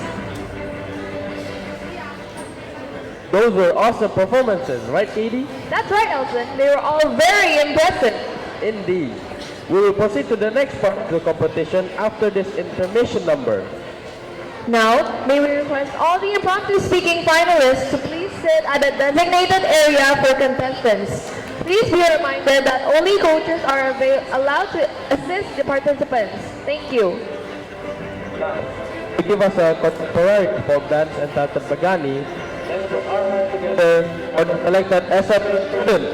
A: Those were awesome performances, right, Katie?
D: That's right, Elton. They were all very impressive.
A: Indeed. We will proceed to the next part of the competition after this intermission number.
D: Now, may we request all the impromptu speaking finalists to please sit at a designated area for contestants. Please be reminded that only coaches are allowed to assist the participants. Thank you.
A: To give us a contemporary folk dance entitled Bagani, let's put our hands together on the selected SF student.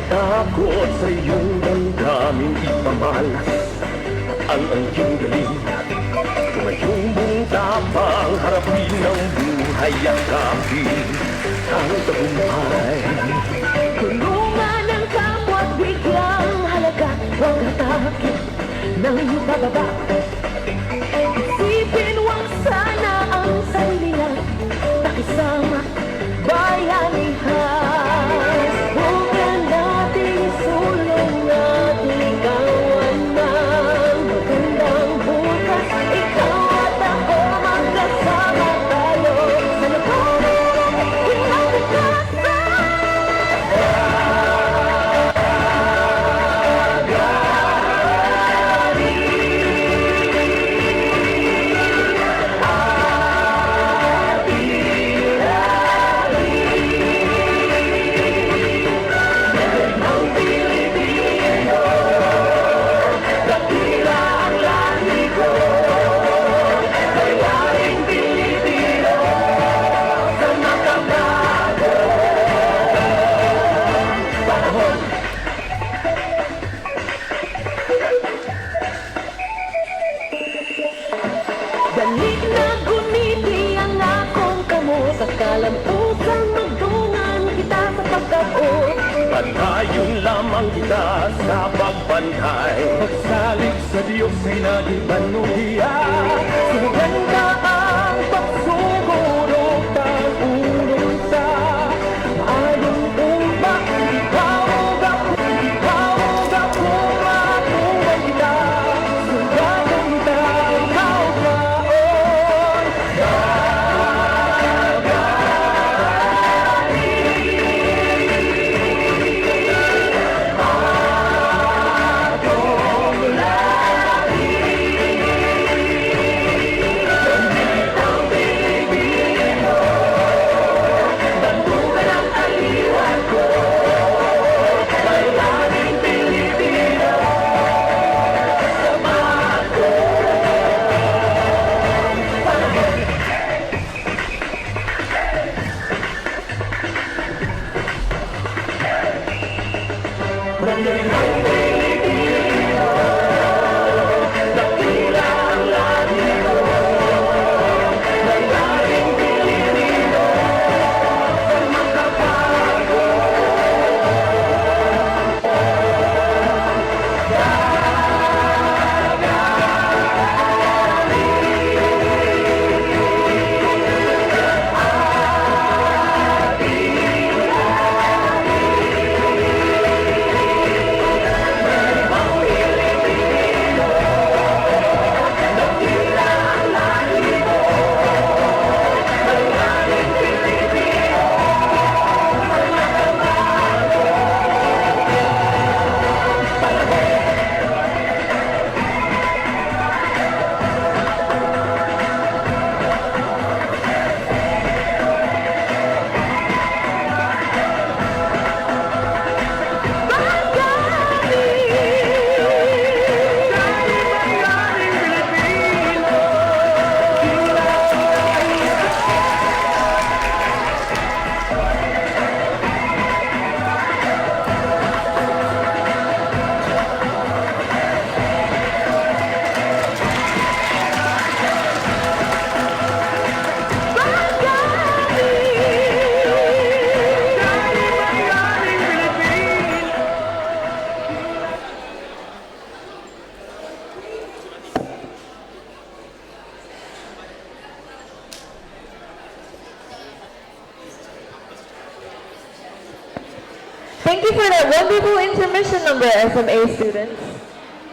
E: Takot sa iyong damdamin ipamalas ang angking galing. Tumayong mong tapang harapin ang buhay yakapin ang tagumpay. Tulungan ang kapwa't biglang halaga, huwag hatakit ng bababa. Isipin huwag sana ang sarili lang, pakisama bayanihan. Huwag ka nating sulong at ligawan
F: kita sa pagbantay. Pagsalig sa Diyos ay nagibanuhiya. Sumuganda ang pagsugurog ng ununta. Ayong umak, ikaw ako makuha kita. Sumuganda ikaw kaon.
D: Thank you for that wonderful intermission number, SMA students.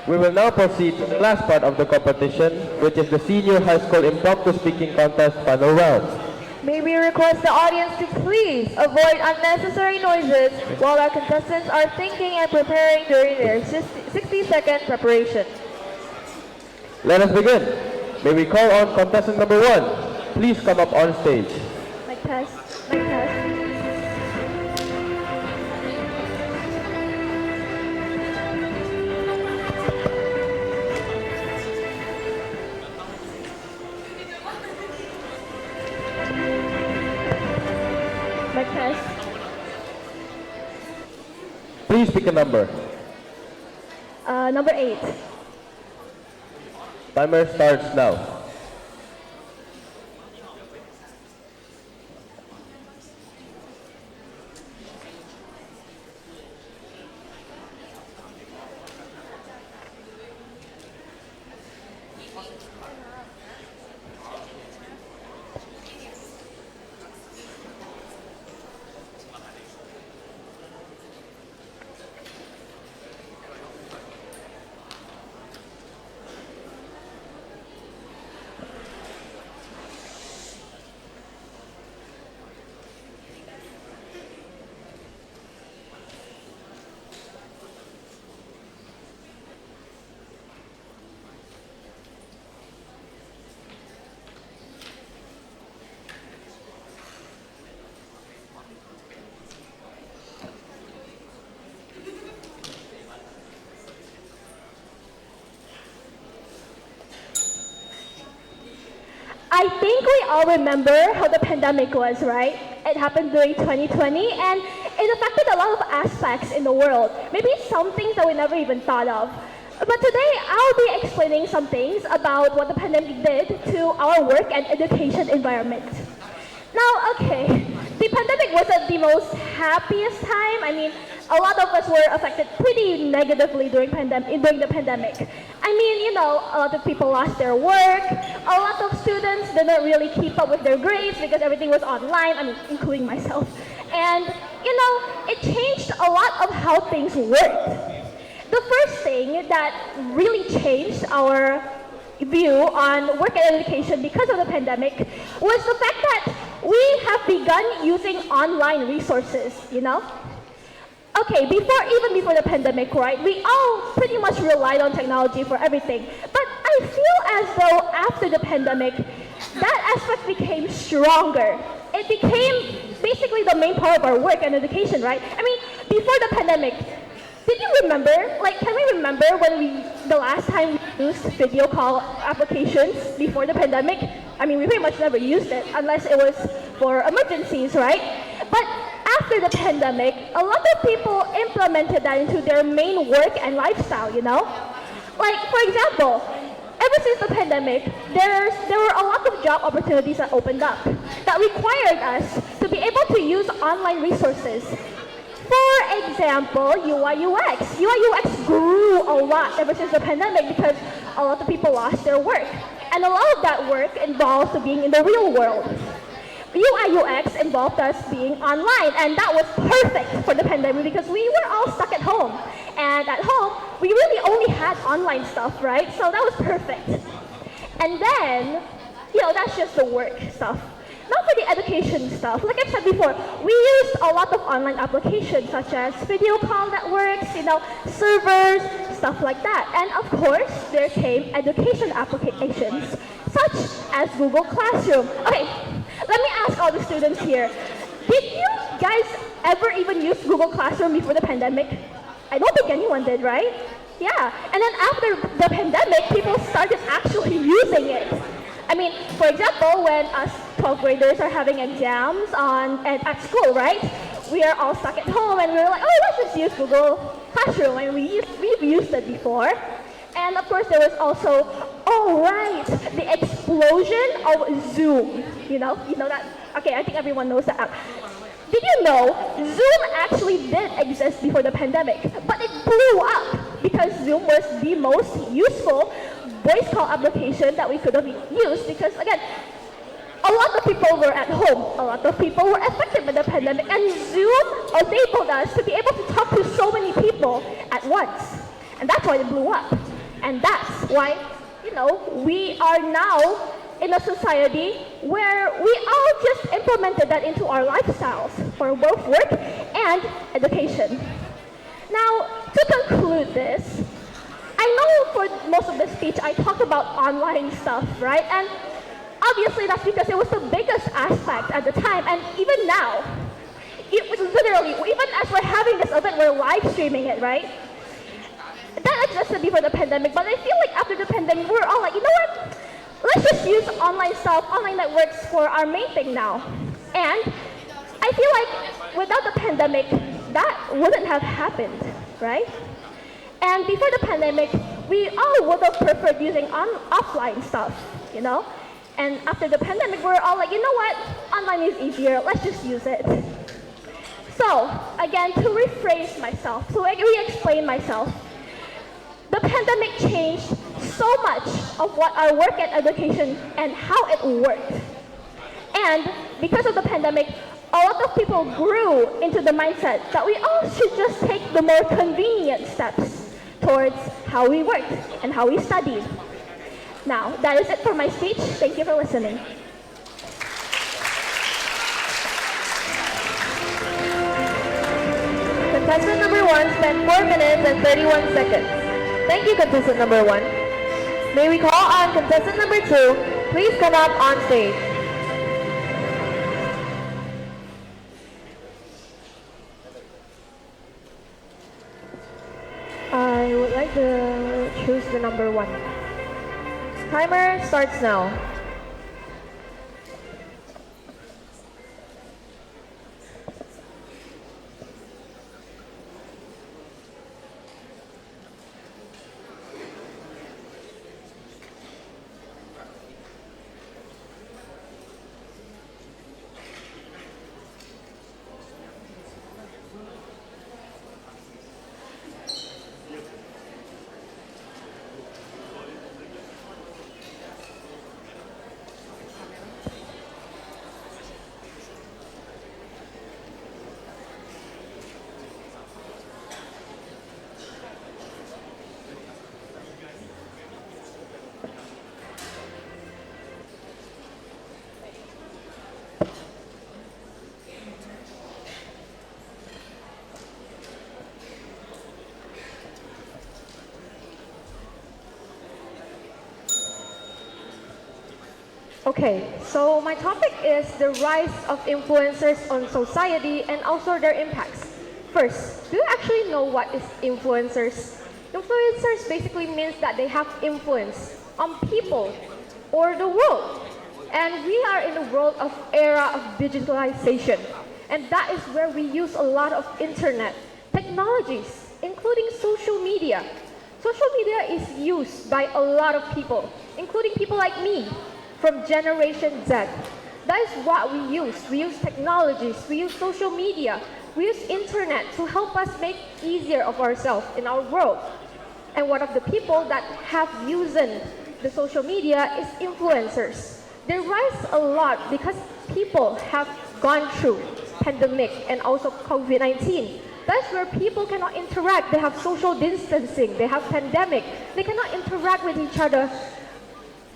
A: We will now proceed to the last part of the competition, which is the Senior High School Impromptu Speaking Contest Final Round.
D: May we request the audience to please avoid unnecessary noises while our contestants are thinking and preparing during their 60-second preparation.
A: Let us begin. May we call on contestant number 1. Please come up on stage.
B: Mic test. Mic test. Mic test.
A: Please pick a number.
B: Number 8.
A: Timer starts now.
B: I think we all remember how the pandemic was, right? It happened during 2020 and it affected a lot of aspects in the world. Maybe some things that we never even thought of. But today I'll be explaining some things about what the pandemic did to our work and education environment. Now, okay, the pandemic wasn't the most happiest time. I mean, a lot of us were affected pretty negatively during the pandemic. I mean, you know, a lot of people lost their work. A lot of students didn't really keep up with their grades because everything was online. I mean, including myself. And you know, it changed a lot of how things worked. The first thing that really changed our view on work and education because of the pandemic was the fact that we have begun using online resources, you know? Okay, even before the pandemic, right, we all pretty much relied on technology for everything. But I feel as though after the pandemic, that aspect became stronger. It became basically the main part of our work and education, right? I mean, before the pandemic, did you remember, like, can we remember the last time we used video call applications before the pandemic? I mean, we pretty much never used it unless it was for emergencies, right? But after the pandemic, a lot of people implemented that into their main work and lifestyle, you know? Like, for example, ever since the pandemic, there were a lot of job opportunities that opened up that required us to be able to use online resources. For example, UI UX. UI UX grew a lot ever since the pandemic because a lot of people lost their work. And a lot of that work involves being in the real world. UI UX involved us being online, and that was perfect for the pandemic because we were all stuck at home. And at home, we really only had online stuff, right? So that was perfect. And then, you know, that's just the work stuff. Now for the education stuff, like I've said before, we used a lot of online applications such as video call networks, you know, servers, stuff like that. And of course, there came education applications such as Google Classroom. Okay, let me ask all the students here, did you guys ever even use Google Classroom before the pandemic? I don't think anyone did, right? Yeah, and then after the pandemic, people started actually using it. I mean, for example, when us 12th graders are having exams at school, right? We are all stuck at home and we're like, oh, let's just use Google Classroom. And we've used it before. And of course, there was also, oh right, the explosion of Zoom. You know that? Okay, I think everyone knows that app. Did you know Zoom actually did exist before the pandemic, but it blew up because Zoom was the most useful voice call application that we could have used because, again, a lot of people were at home, a lot of people were affected by the pandemic, and Zoom enabled us to be able to talk to so many people at once. And that's why it blew up. And that's why, you know, we are now in a society where we all just implemented that into our lifestyles for both work and education. Now, to conclude this, I know for most of the speech I talked about online stuff, right? And obviously that's because it was the biggest aspect at the time, and even now, it was literally, even as we're having this event, we're live streaming it, right? That existed before the pandemic, but I feel like after the pandemic, we're all like, you know what? Let's just use online stuff, online networks for our main thing now. And I feel like without the pandemic, that wouldn't have happened, right? And before the pandemic, we all would have preferred using offline stuff, you know? And after the pandemic, we're all like, you know what? Online is easier, let's just use it. So, again, to rephrase myself, to re-explain myself, the pandemic changed so much of what our work and education and how it worked. And because of the pandemic, a lot of people grew into the mindset that we all should just take the more convenient steps towards how we worked and how we studied. Now, that is it for my speech. Thank you for listening.
D: Contestant number 1 spent 4 minutes and 31 seconds. Thank you, contestant number 1. May we call on contestant number 2. Please come up on stage. I would like to choose the number 1. Timer starts now. Okay, so my topic is the rise of influencers on society and also their impacts. First, do you actually know what is influencers? Influencers basically means that they have influence on people or the world. And we are in the world of era of digitalization. And that is where we use a lot of internet technologies, including social media. Social media is used by a lot of people, including people like me from Generation Z. That is what we use. We use technologies, we use social media, we use internet to help us make easier of ourselves in our world. And one of the people that have used the social media is influencers. They rise a lot because people have gone through pandemic and also COVID-19. That's where people cannot interact. They have social distancing, they have pandemic. They cannot interact with each other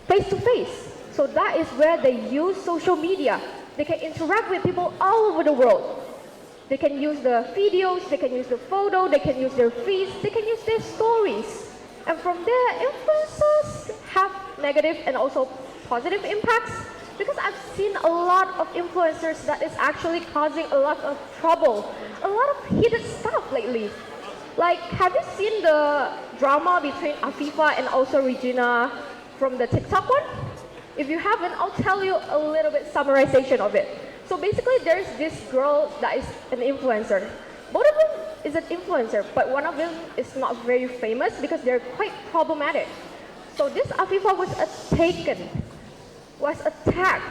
D: face to face. So that is where they use social media. They can interact with people all over the world. They can use the videos, they can use the photo, they can use their feeds, they can use their stories. And from there, influencers have negative and also positive impacts, because I've seen a lot of influencers that is actually causing a lot of trouble, a lot of heated stuff lately. Like, have you seen the drama between Afifa and also Regina from the TikTok one? If you haven't, I'll tell you a little bit summarization of it. So basically, there's this girl that is an influencer. Both of them is an influencer, but one of them is not very famous because they're quite problematic. So this Afifa was attacked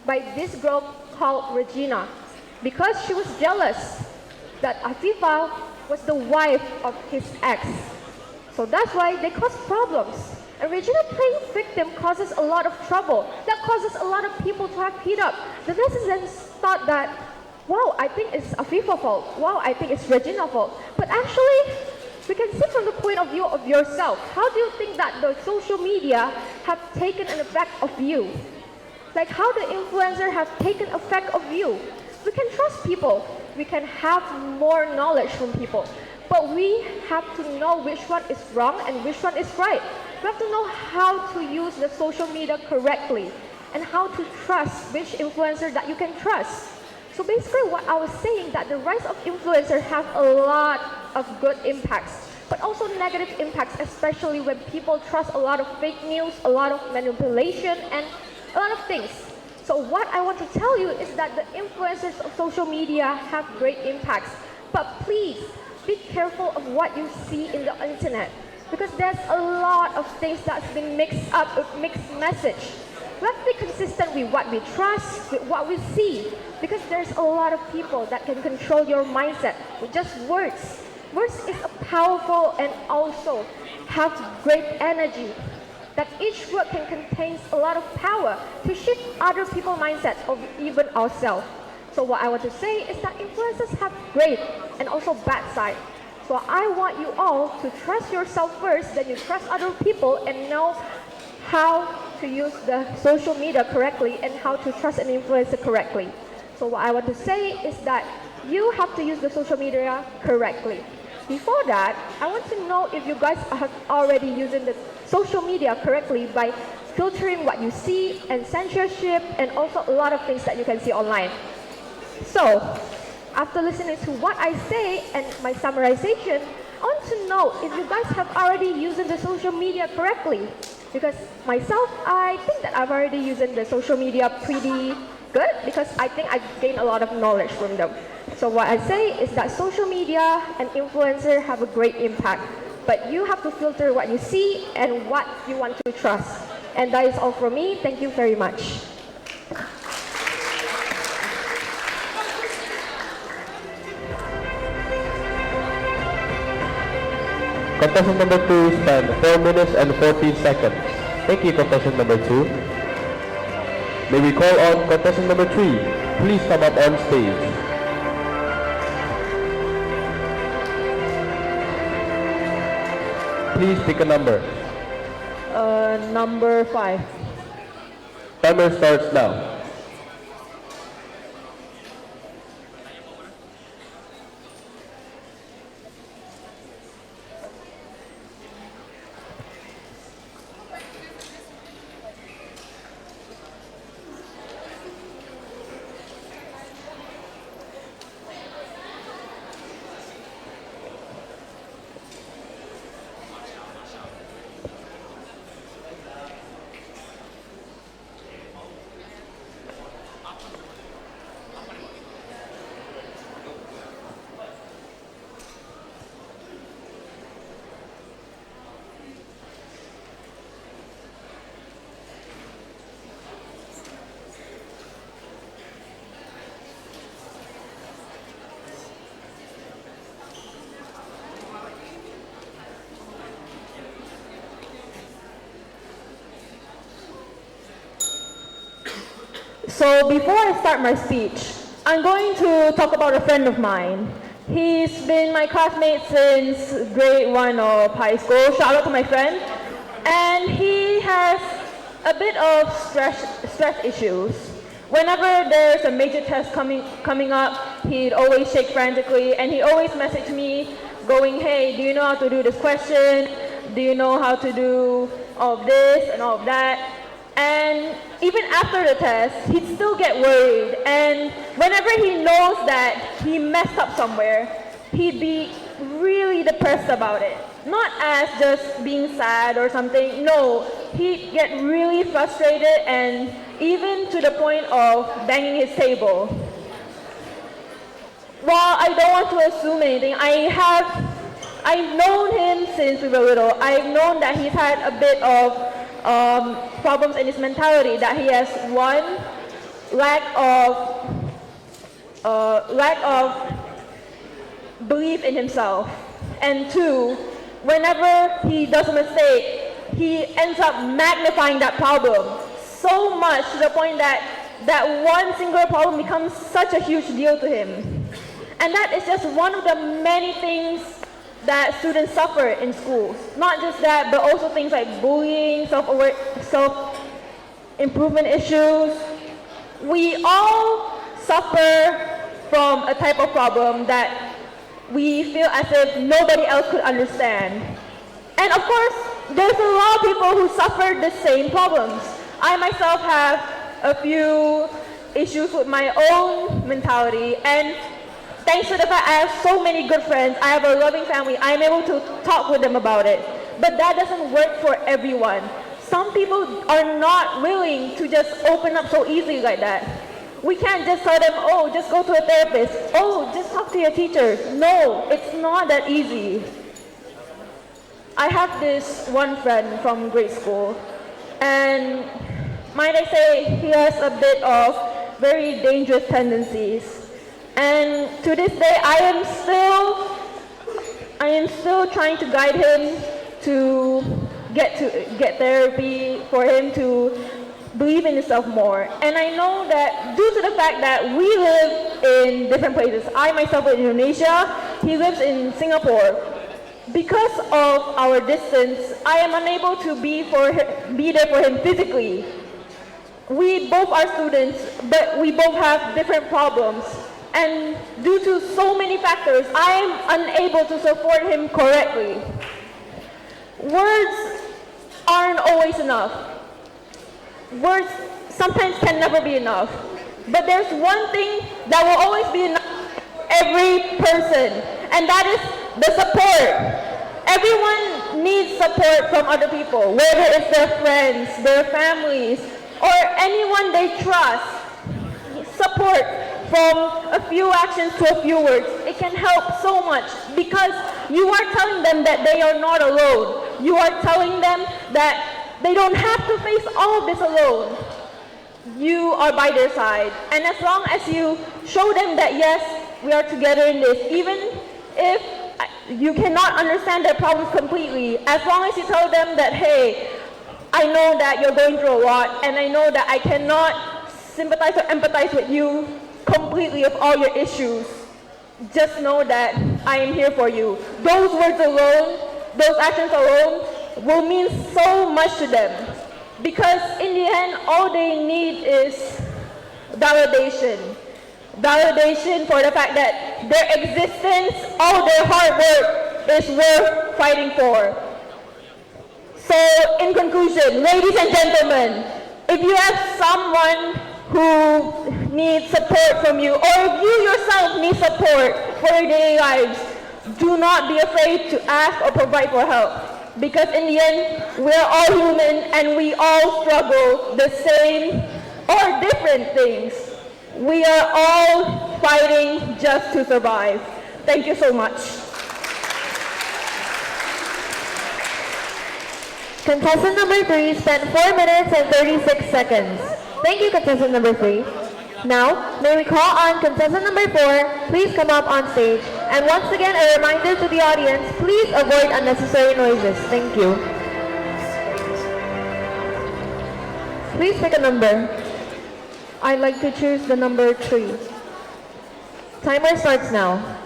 D: by this girl called Regina because she was jealous that Afifa was the wife of his ex. So that's why they cause problems. And Regina playing victim causes a lot of trouble. That causes a lot of people to have heat up. The netizens thought that, wow, I think it's Afifa's fault. Wow, I think it's Regina's fault. But actually, we can see from the point of view of yourself. How do you think that the social media have taken an effect of you? Like how the influencer have taken effect of you. We can trust people. We can have more knowledge from people. But we have to know which one is wrong and which one is right. We have to know how to use the social media correctly and how to trust which influencer that you can trust. So basically what I was saying, that the rise of influencers have a lot of good impacts, but also negative impacts, especially when people trust a lot of fake news, a lot of manipulation, and a lot of things. So what I want to tell you is that the influencers of social media have great impacts, but please be careful of what you see in the internet, because there's a lot of things that's been mixed up with mixed message. We have to be consistent with what we trust, with what we see, because there's a lot of people that can control your mindset with just words. Words is a powerful and also have great energy, that each word can contain a lot of power to shift other people's mindsets or even ourselves. So what I want to say is that influencers have great and also bad side. So I want you all to trust yourself first, then you trust other people and know how to use the social media correctly and how to trust an influencer correctly. So what I want to say is that you have to use the social media correctly. Before that, I want to know if you guys have already using the social media correctly by filtering what you see and censorship and also a lot of things that you can see online. So, after listening to what I say and my summarization, I want to know if you guys have already using the social media correctly. Because myself, I think that I've already using the social media pretty good, because I think I gained a lot of knowledge from them. So what I say is that social media and influencer have a great impact, but you have to filter what you see and what you want to trust. And that is all from me. Thank you very much.
A: Contestant number 2 spent 4 minutes and 14 seconds. Thank you, contestant number 2. May we call on contestant number 3. Please come up on stage. Please pick a number.
D: Number 5.
A: Timer starts now.
D: So before I start my speech, I'm going to talk about a friend of mine. He's been my classmate since grade 1 of high school. Shout out to my friend. And he has a bit of stress issues. Whenever there's a major test coming up, he'd always shake frantically, and he always message me going, hey, do you know how to do this question? Do you know how to do all of this and all of that? And even after the test, he'd still get worried. And whenever he knows that he messed up somewhere, he'd be really depressed about it. Not as just being sad or something. No, he'd get really frustrated and even to the point of banging his table. While I don't want to assume anything, I've known him since we were little. I've known that he's had a bit of problems in his mentality, that he has one, lack of belief in himself, and two, whenever he does a mistake, he ends up magnifying that problem so much to the point that that one single problem becomes such a huge deal to him. And that is just one of the many things that students suffer in schools. Not just that, but also things like bullying, self-improvement issues. We all suffer from a type of problem that we feel as if nobody else could understand. And of course, there's a lot of people who suffer the same problems. I myself have a few issues with my own mentality, and thanks to the fact I have so many good friends, I have a loving family, I'm able to talk with them about it. But that doesn't work for everyone. Some people are not willing to just open up so easily like that. We can't just tell them, oh, just go to a therapist. Oh, just talk to your teacher. No, it's not that easy. I have this one friend from grade school, and might I say, he has a bit of very dangerous tendencies. And to this day, I am still trying to guide him to get therapy, for him to believe in himself more. And I know that due to the fact that we live in different places, I myself live in Indonesia, he lives in Singapore. Because of our distance, I am unable to be there for him physically. We both are students, but we both have different problems. And due to so many factors, I am unable to support him correctly. Words aren't always enough. Words sometimes can never be enough. But there's one thing that will always be enough for every person, and that is the support. Everyone needs support from other people, whether it's their friends, their families, or anyone they trust. Support from a few actions to a few words. It can help so much because you are telling them that they are not alone. You are telling them that they don't have to face all of this alone. You are by their side. And as long as you show them that yes, we are together in this, even if you cannot understand their problems completely, as long as you tell them that, hey, I know that you're going through a lot, and I know that I cannot sympathize or empathize with you completely of all your issues. Just know that I am here for you. Those words alone, those actions alone, will mean so much to them. Because in the end, all they need is validation. Validation for the fact that their existence, all their hard work is worth fighting for. So in conclusion, ladies and gentlemen, if you have someone who needs support from you, or if you yourself need support for your daily lives, do not be afraid to ask or provide for help. Because in the end, we are all human and we all struggle the same or different things. We are all fighting just to survive. Thank you so much.
G: Contestant number 3 spent 4 minutes and 36 seconds. Thank you, contestant number 3. Now, may we call on contestant number 4, please come up on stage. And once again, a reminder to the audience, please avoid unnecessary noises. Thank you. Please pick a number.
D: I'd like to choose the number 3.
G: Timer starts now.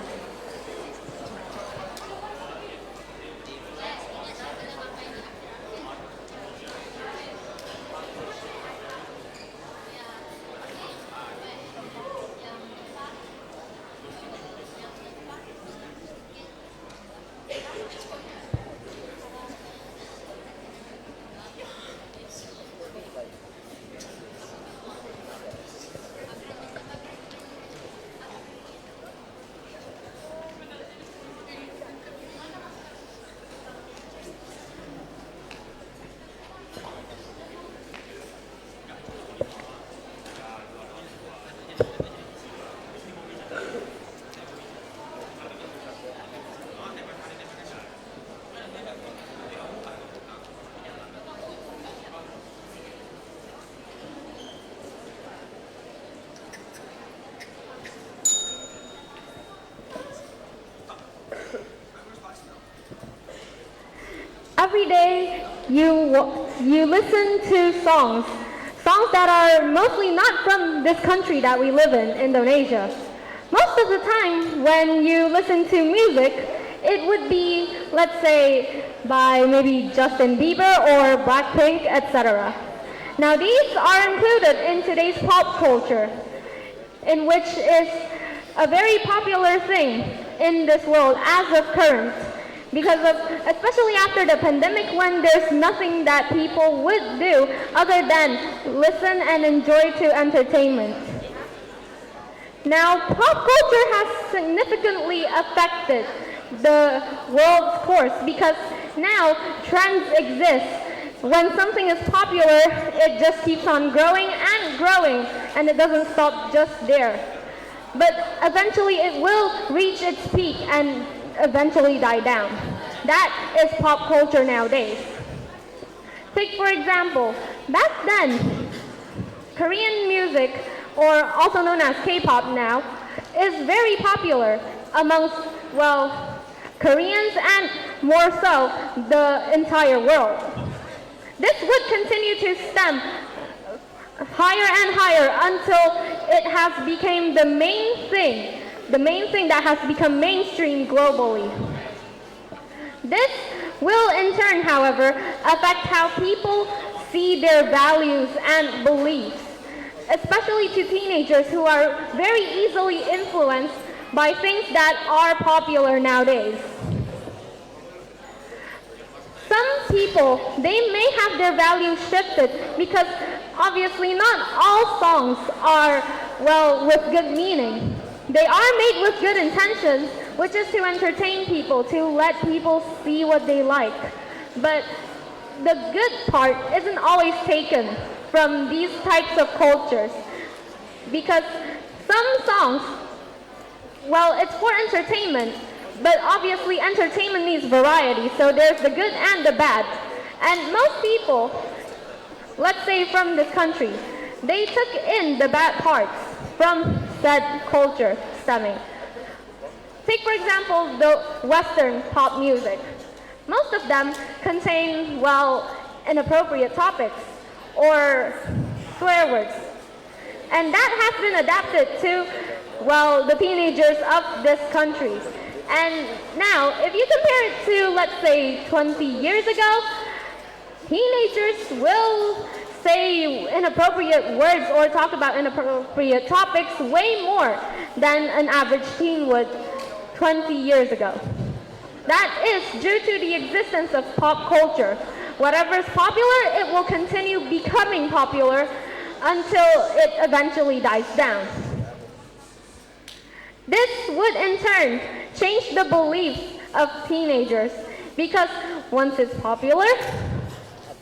D: Every day you listen to songs that are mostly not from this country that we live in, Indonesia. Most of the time when you listen to music, it would be, let's say, by maybe Justin Bieber or Blackpink, etc. Now these are included in today's pop culture, in which is a very popular thing in this world as of current. Because of, especially after the pandemic, when there's nothing that people would do other than listen and enjoy to entertainment. Now, pop culture has significantly affected the world's course because now trends exist. When something is popular, it just keeps on growing and growing, and it doesn't stop just there. But eventually it will reach its peak and eventually die down. That is pop culture nowadays. Take for example, back then, Korean music, or also known as K-pop now, is very popular amongst, well, Koreans and more so the entire world. This would continue to stem higher and higher until it has become the main thing that has become mainstream globally. This will in turn, however, affect how people see their values and beliefs, especially to teenagers who are very easily influenced by things that are popular nowadays. Some people, they may have their values shifted because obviously not all songs are, well, with good meaning. They are made with good intentions, which is to entertain people, to let people see what they like. But the good part isn't always taken from these types of cultures. Because some songs, well, it's for entertainment, but obviously entertainment needs variety, so there's the good and the bad. And most people, let's say from this country, they took in the bad parts from said culture stemming. Take for example the Western pop music. Most of them contain, well, inappropriate topics or swear words. And that has been adapted to, well, the teenagers of this country. And now, if you compare it to, let's say, 20 years ago, teenagers will say inappropriate words or talk about inappropriate topics way more than an average teen would 20 years ago. That is due to the existence of pop culture. Whatever is popular, it will continue becoming popular until it eventually dies down. This would in turn change the beliefs of teenagers because once it's popular,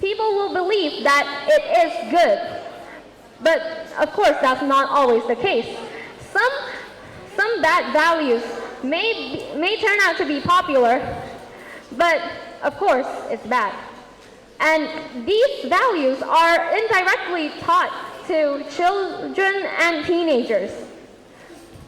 D: people will believe that it is good. But of course, that's not always the case. Some bad values may turn out to be popular, but of course, it's bad. And these values are indirectly taught to children and teenagers.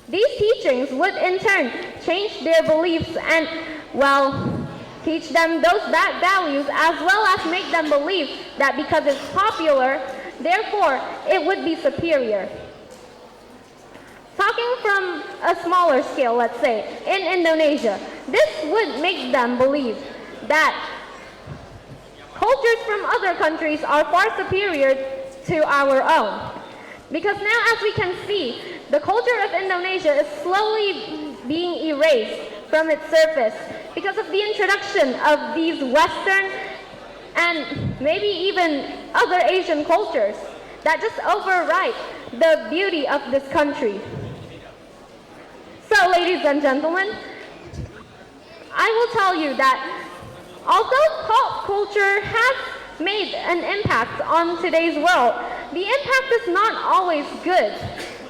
D: These teachings would in turn change their beliefs and, well, teach them those bad values as well as make them believe that because it's popular, Therefore, it would be superior. Talking from a smaller scale, let's say, in Indonesia, this would make them believe that cultures from other countries are far superior to our own. Because now, as we can see, the culture of Indonesia is slowly being erased from its surface because of the introduction of these Western and maybe even other Asian cultures that just override the beauty of this country. So, ladies and gentlemen, I will tell you that although pop culture has made an impact on today's world, the impact is not always good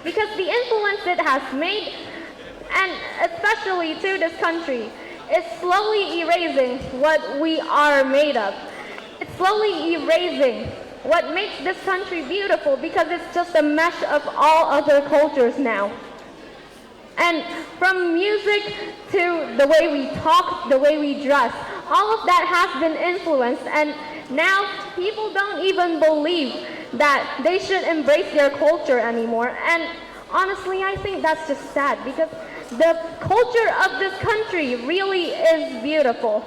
D: because the influence it has made, and especially to this country, is slowly erasing what we are made of. It's slowly erasing what makes this country beautiful because it's just a mesh of all other cultures now. And from music to the way we talk, the way we dress, all of that has been influenced, and now people don't even believe that they should embrace their culture anymore. And honestly, I think that's just sad because the culture of this country really is beautiful.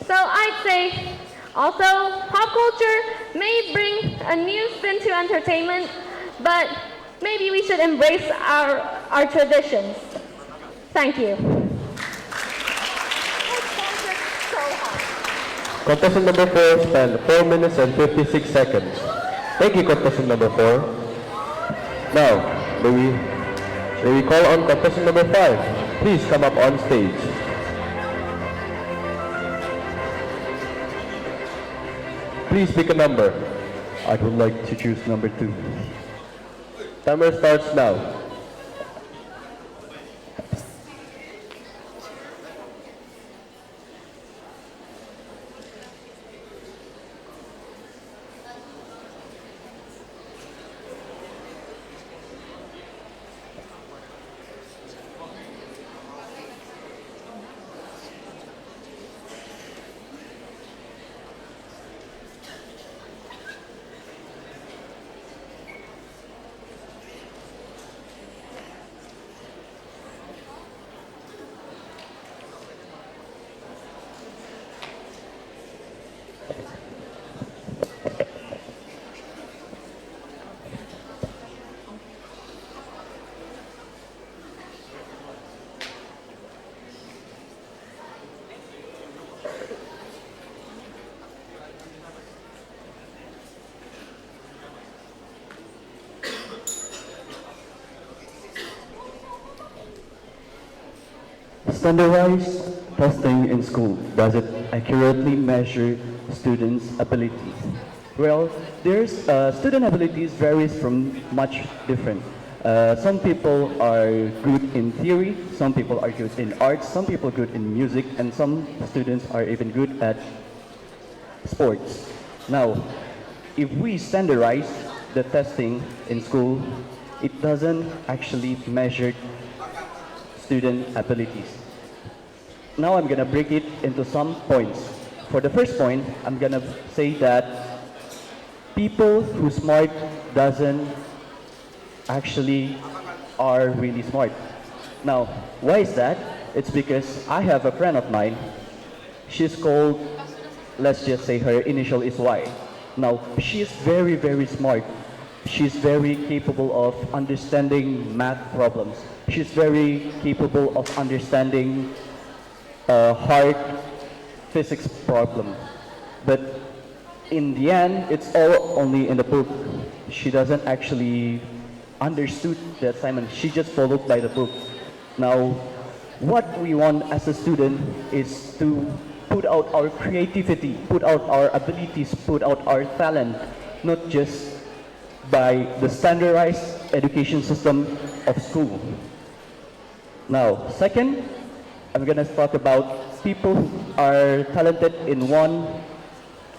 D: So I'd say also pop culture may bring a new spin to entertainment, but maybe we should embrace our traditions. Thank you.
A: Contestant number 4 spent 4 minutes and 56 seconds. Thank you, contestant number 4. Now, may we call on contestant number 5. Please come up on stage. Please pick a number.
H: I would like to choose number 2.
A: Timer starts now.
H: Standardized testing in school, does it accurately measure students' abilities? Well, student abilities varies from much different. Some people are good in theory, some people are good in arts, some people good in music, and some students are even good at sports. Now, if we standardize the testing in school, it doesn't actually measure student abilities. Now I'm gonna break it into some points. For the first point, I'm gonna say that people who smart doesn't actually are really smart. Now, why is that? It's because I have a friend of mine. She's called, let's just say her initial is Y. Now, she's very, very smart. She's very capable of understanding math problems. She's very capable of understanding hard physics problem. But in the end, it's all only in the book. She doesn't actually understood the assignment. She just followed by the book. Now, what we want as a student is to put out our creativity, put out our abilities, put out our talent, not just by the standardized education system of school. Now, second, I'm gonna talk about people who are talented in one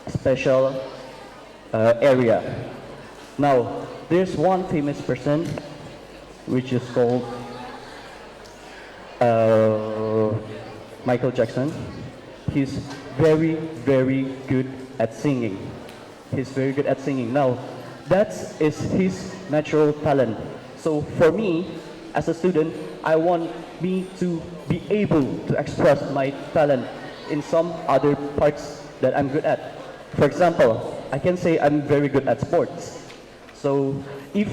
H: special area. Now, there's one famous person which is called Michael Jackson. He's very, very good at singing. He's very good at singing. Now, That is his natural talent. So for me, as a student, I want me to be able to express my talent in some other parts that I'm good at. For example, I can say I'm very good at sports. So if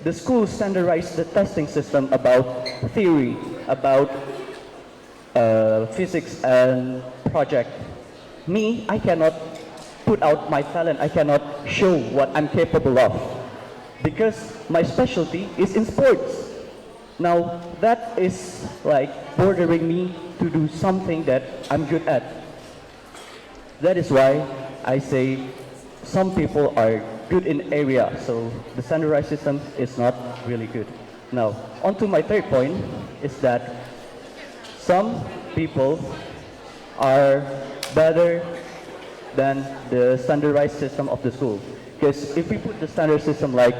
H: the school standardized the testing system about theory, about physics and project, I cannot put out my talent. I cannot show what I'm capable of because my specialty is in sports. Now that is like bordering me to do something that I'm good at. That is why I say some people are good in area, so the standardized system is not really good. Now, on to my third point is that some people are better than the standardized system of the school. Because if we put the standard system like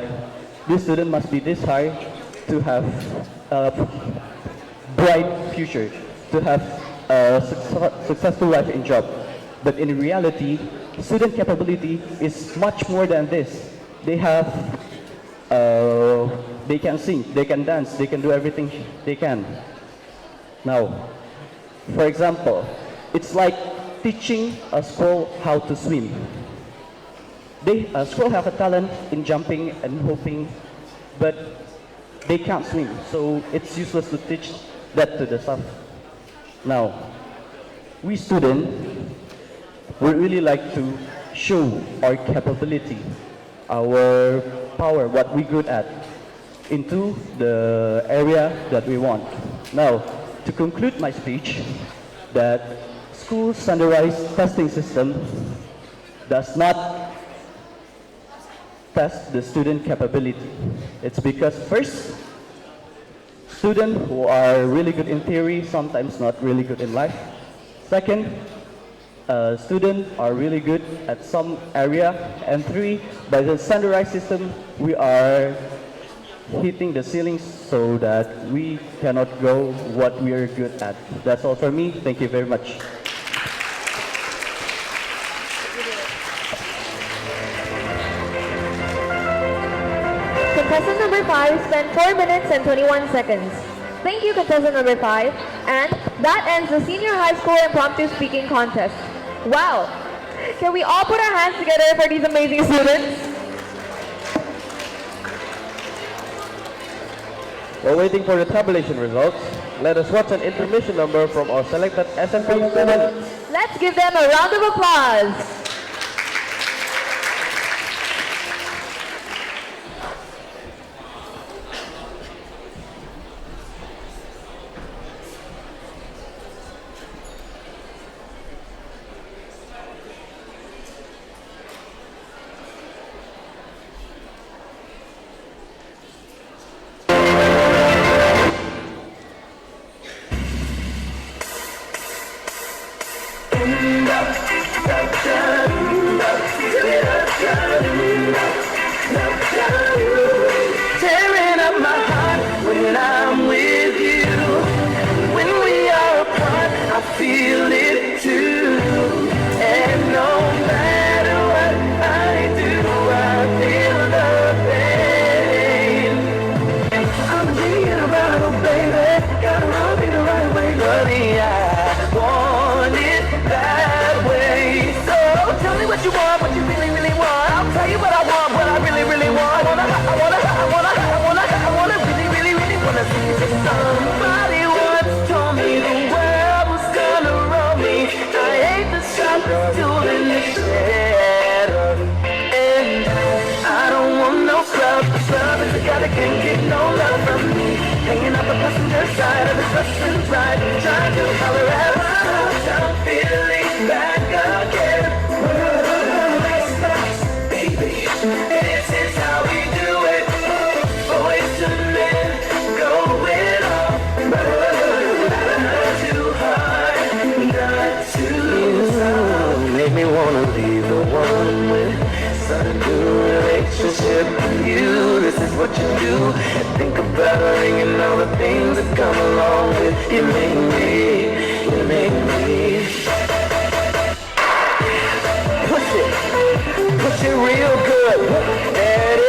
H: this student must be this high to have a bright future, to have a successful life in job. But in reality, student capability is much more than this. They have, they can sing, they can dance, they can do everything they can. Now, for example, it's like teaching a squirrel how to swim. Squirrel have a talent in jumping and hopping, but they can't swim, so it's useless to teach that to the staff. Now, we students would really like to show our capability, our power, what we're good at, into the area that we want. Now, to conclude my speech, that school standardized testing system does not test the student capability. It's because first, students who are really good in theory, sometimes not really good in life. Second, students are really good at some area. And three, by the standardized system, we are hitting the ceilings so that we cannot go what we are good at. That's all for me. Thank you very much.
G: Contestant number 5 spent 4 minutes and 21 seconds. Thank you, contestant number 5. And that ends the senior high school impromptu speaking contest. Wow! Can we all put our hands together for these amazing students?
A: While waiting for the tabulation results, let us watch an intermission number from our selected SMP students.
G: Let's give them a round of applause.
F: Tearing up my heart when I'm with you. When we are apart, I feel it too. And no matter what I do, I feel the pain. I'm thinking about it, baby. Gotta rub me the right way, buddy. I want it that way. So tell me what you want, what you really, really want. I'll tell you what I want, what I really, really want. Somebody once told me the world was gonna roll me. I hate the sharpest tool in the shed. And I don't want no scrub. Scrub is the guy that can't get no love from me. Hanging up the passenger side of his Russian ride, trying to holler at my house. I'm feeling back again. Baby, this is how we do it. Boys to men, going off. Not too hard, not too soft. Make me wanna leave the one with some new relationship with you. This is what you do. And think about her and all the things that come along with you. You make me push it real good. And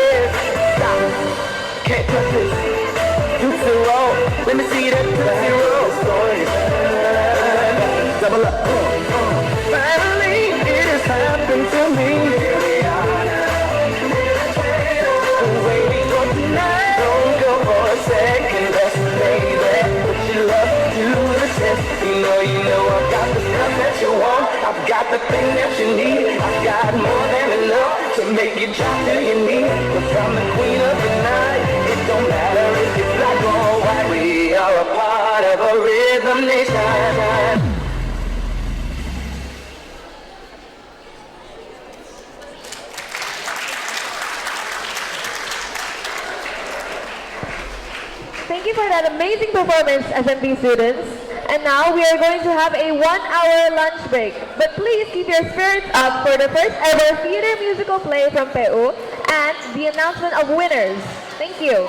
F: make you drop to your knees. Cause I'm the queen of the night. It don't matter if it's black or white. We are a part of a rhythm nation.
G: Thank you for that amazing performance, SMT students. And now we are going to have a 1-hour lunch break. But please keep your spirits up for the first ever theater musical play from PEU and the announcement of winners. Thank you.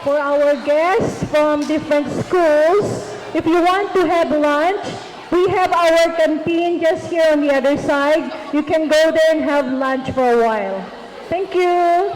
E: For our guests from different schools, if you want to have lunch, we have our canteen just here on the other side. You can go there and have lunch for a while. Thank you.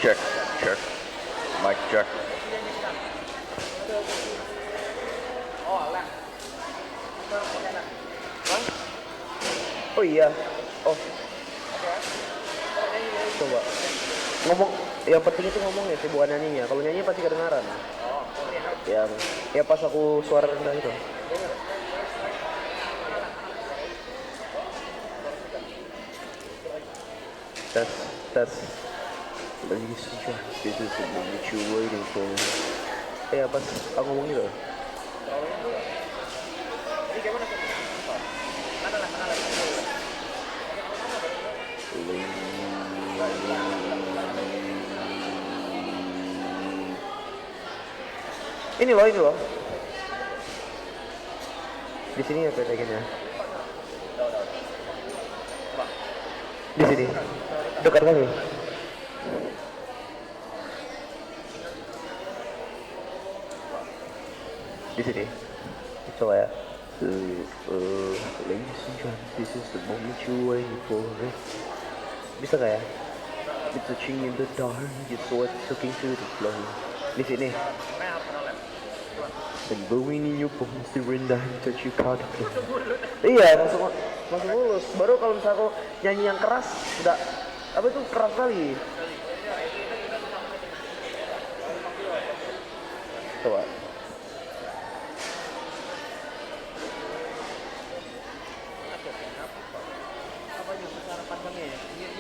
A: Check, check. Mic check.
I: Oh iya. Oh. Coba. Ngomong, yang penting itu ngomongnya sih, bukan nyanyinya. Kalau nyanyi pasti kedengaran. Yang, ya pas aku suara rendah itu. Tes. Ladies and gentlemen, this is the moment you're waiting for. Ya pas aku ngomong gitu. Ini loh. Di sini ya pegangannya. Di sini. Dekat kali. Di sini. Coba ya. Ladies and gentlemen, this is the moment you're waiting for. Bisa gak ya? It's touching in the dark, your sword soaking through the flow. Di sini. And blowing in your bones, the wind and touch you caught the flow. Iya, masuk mulus. Baru kalau misalnya aku nyanyi yang keras, udah apa itu keras kali. Coba.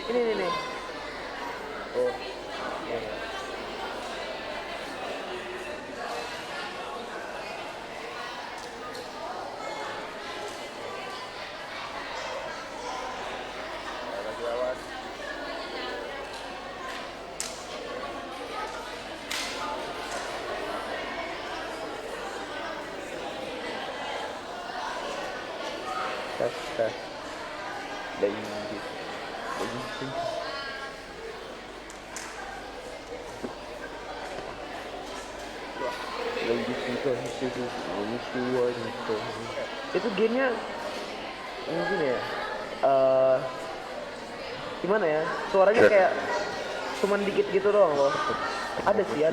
I: Ini. Oh. Iya. Tes. Itu gennya mungkin ya, gimana ya, suaranya kayak cuman dikit gitu doang loh. Ada sih.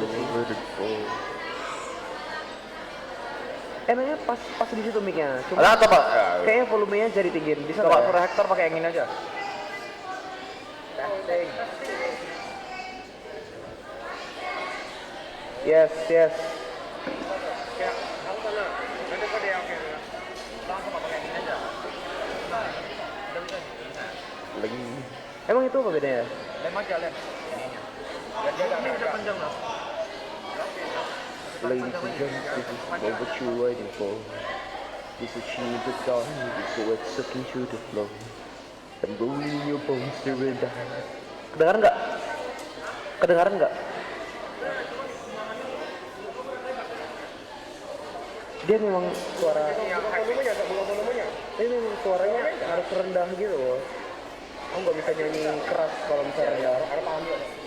I: Enaknya pas di situ mic-nya. Cuma
A: Ada apa, Pak?
I: kayaknya volumenya jadi tinggiin. Bisa
A: Coba
I: nggak ya?
A: suara Hector pakai yang ini aja.
I: Yes. Emang itu apa bedanya?
A: Lem aja, lem. Ininya. Biar dia agak panjang lah.
I: Ladies and gentlemen, this is what you're waiting for. This is she in the dark, the sweat sucking through the flow. And blowing in your bones, the wind. Kedengaran nggak? Dia memang suara. Ini memang suaranya harus rendah gitu loh. Aku nggak bisa nyanyi keras kalau misalnya rendah.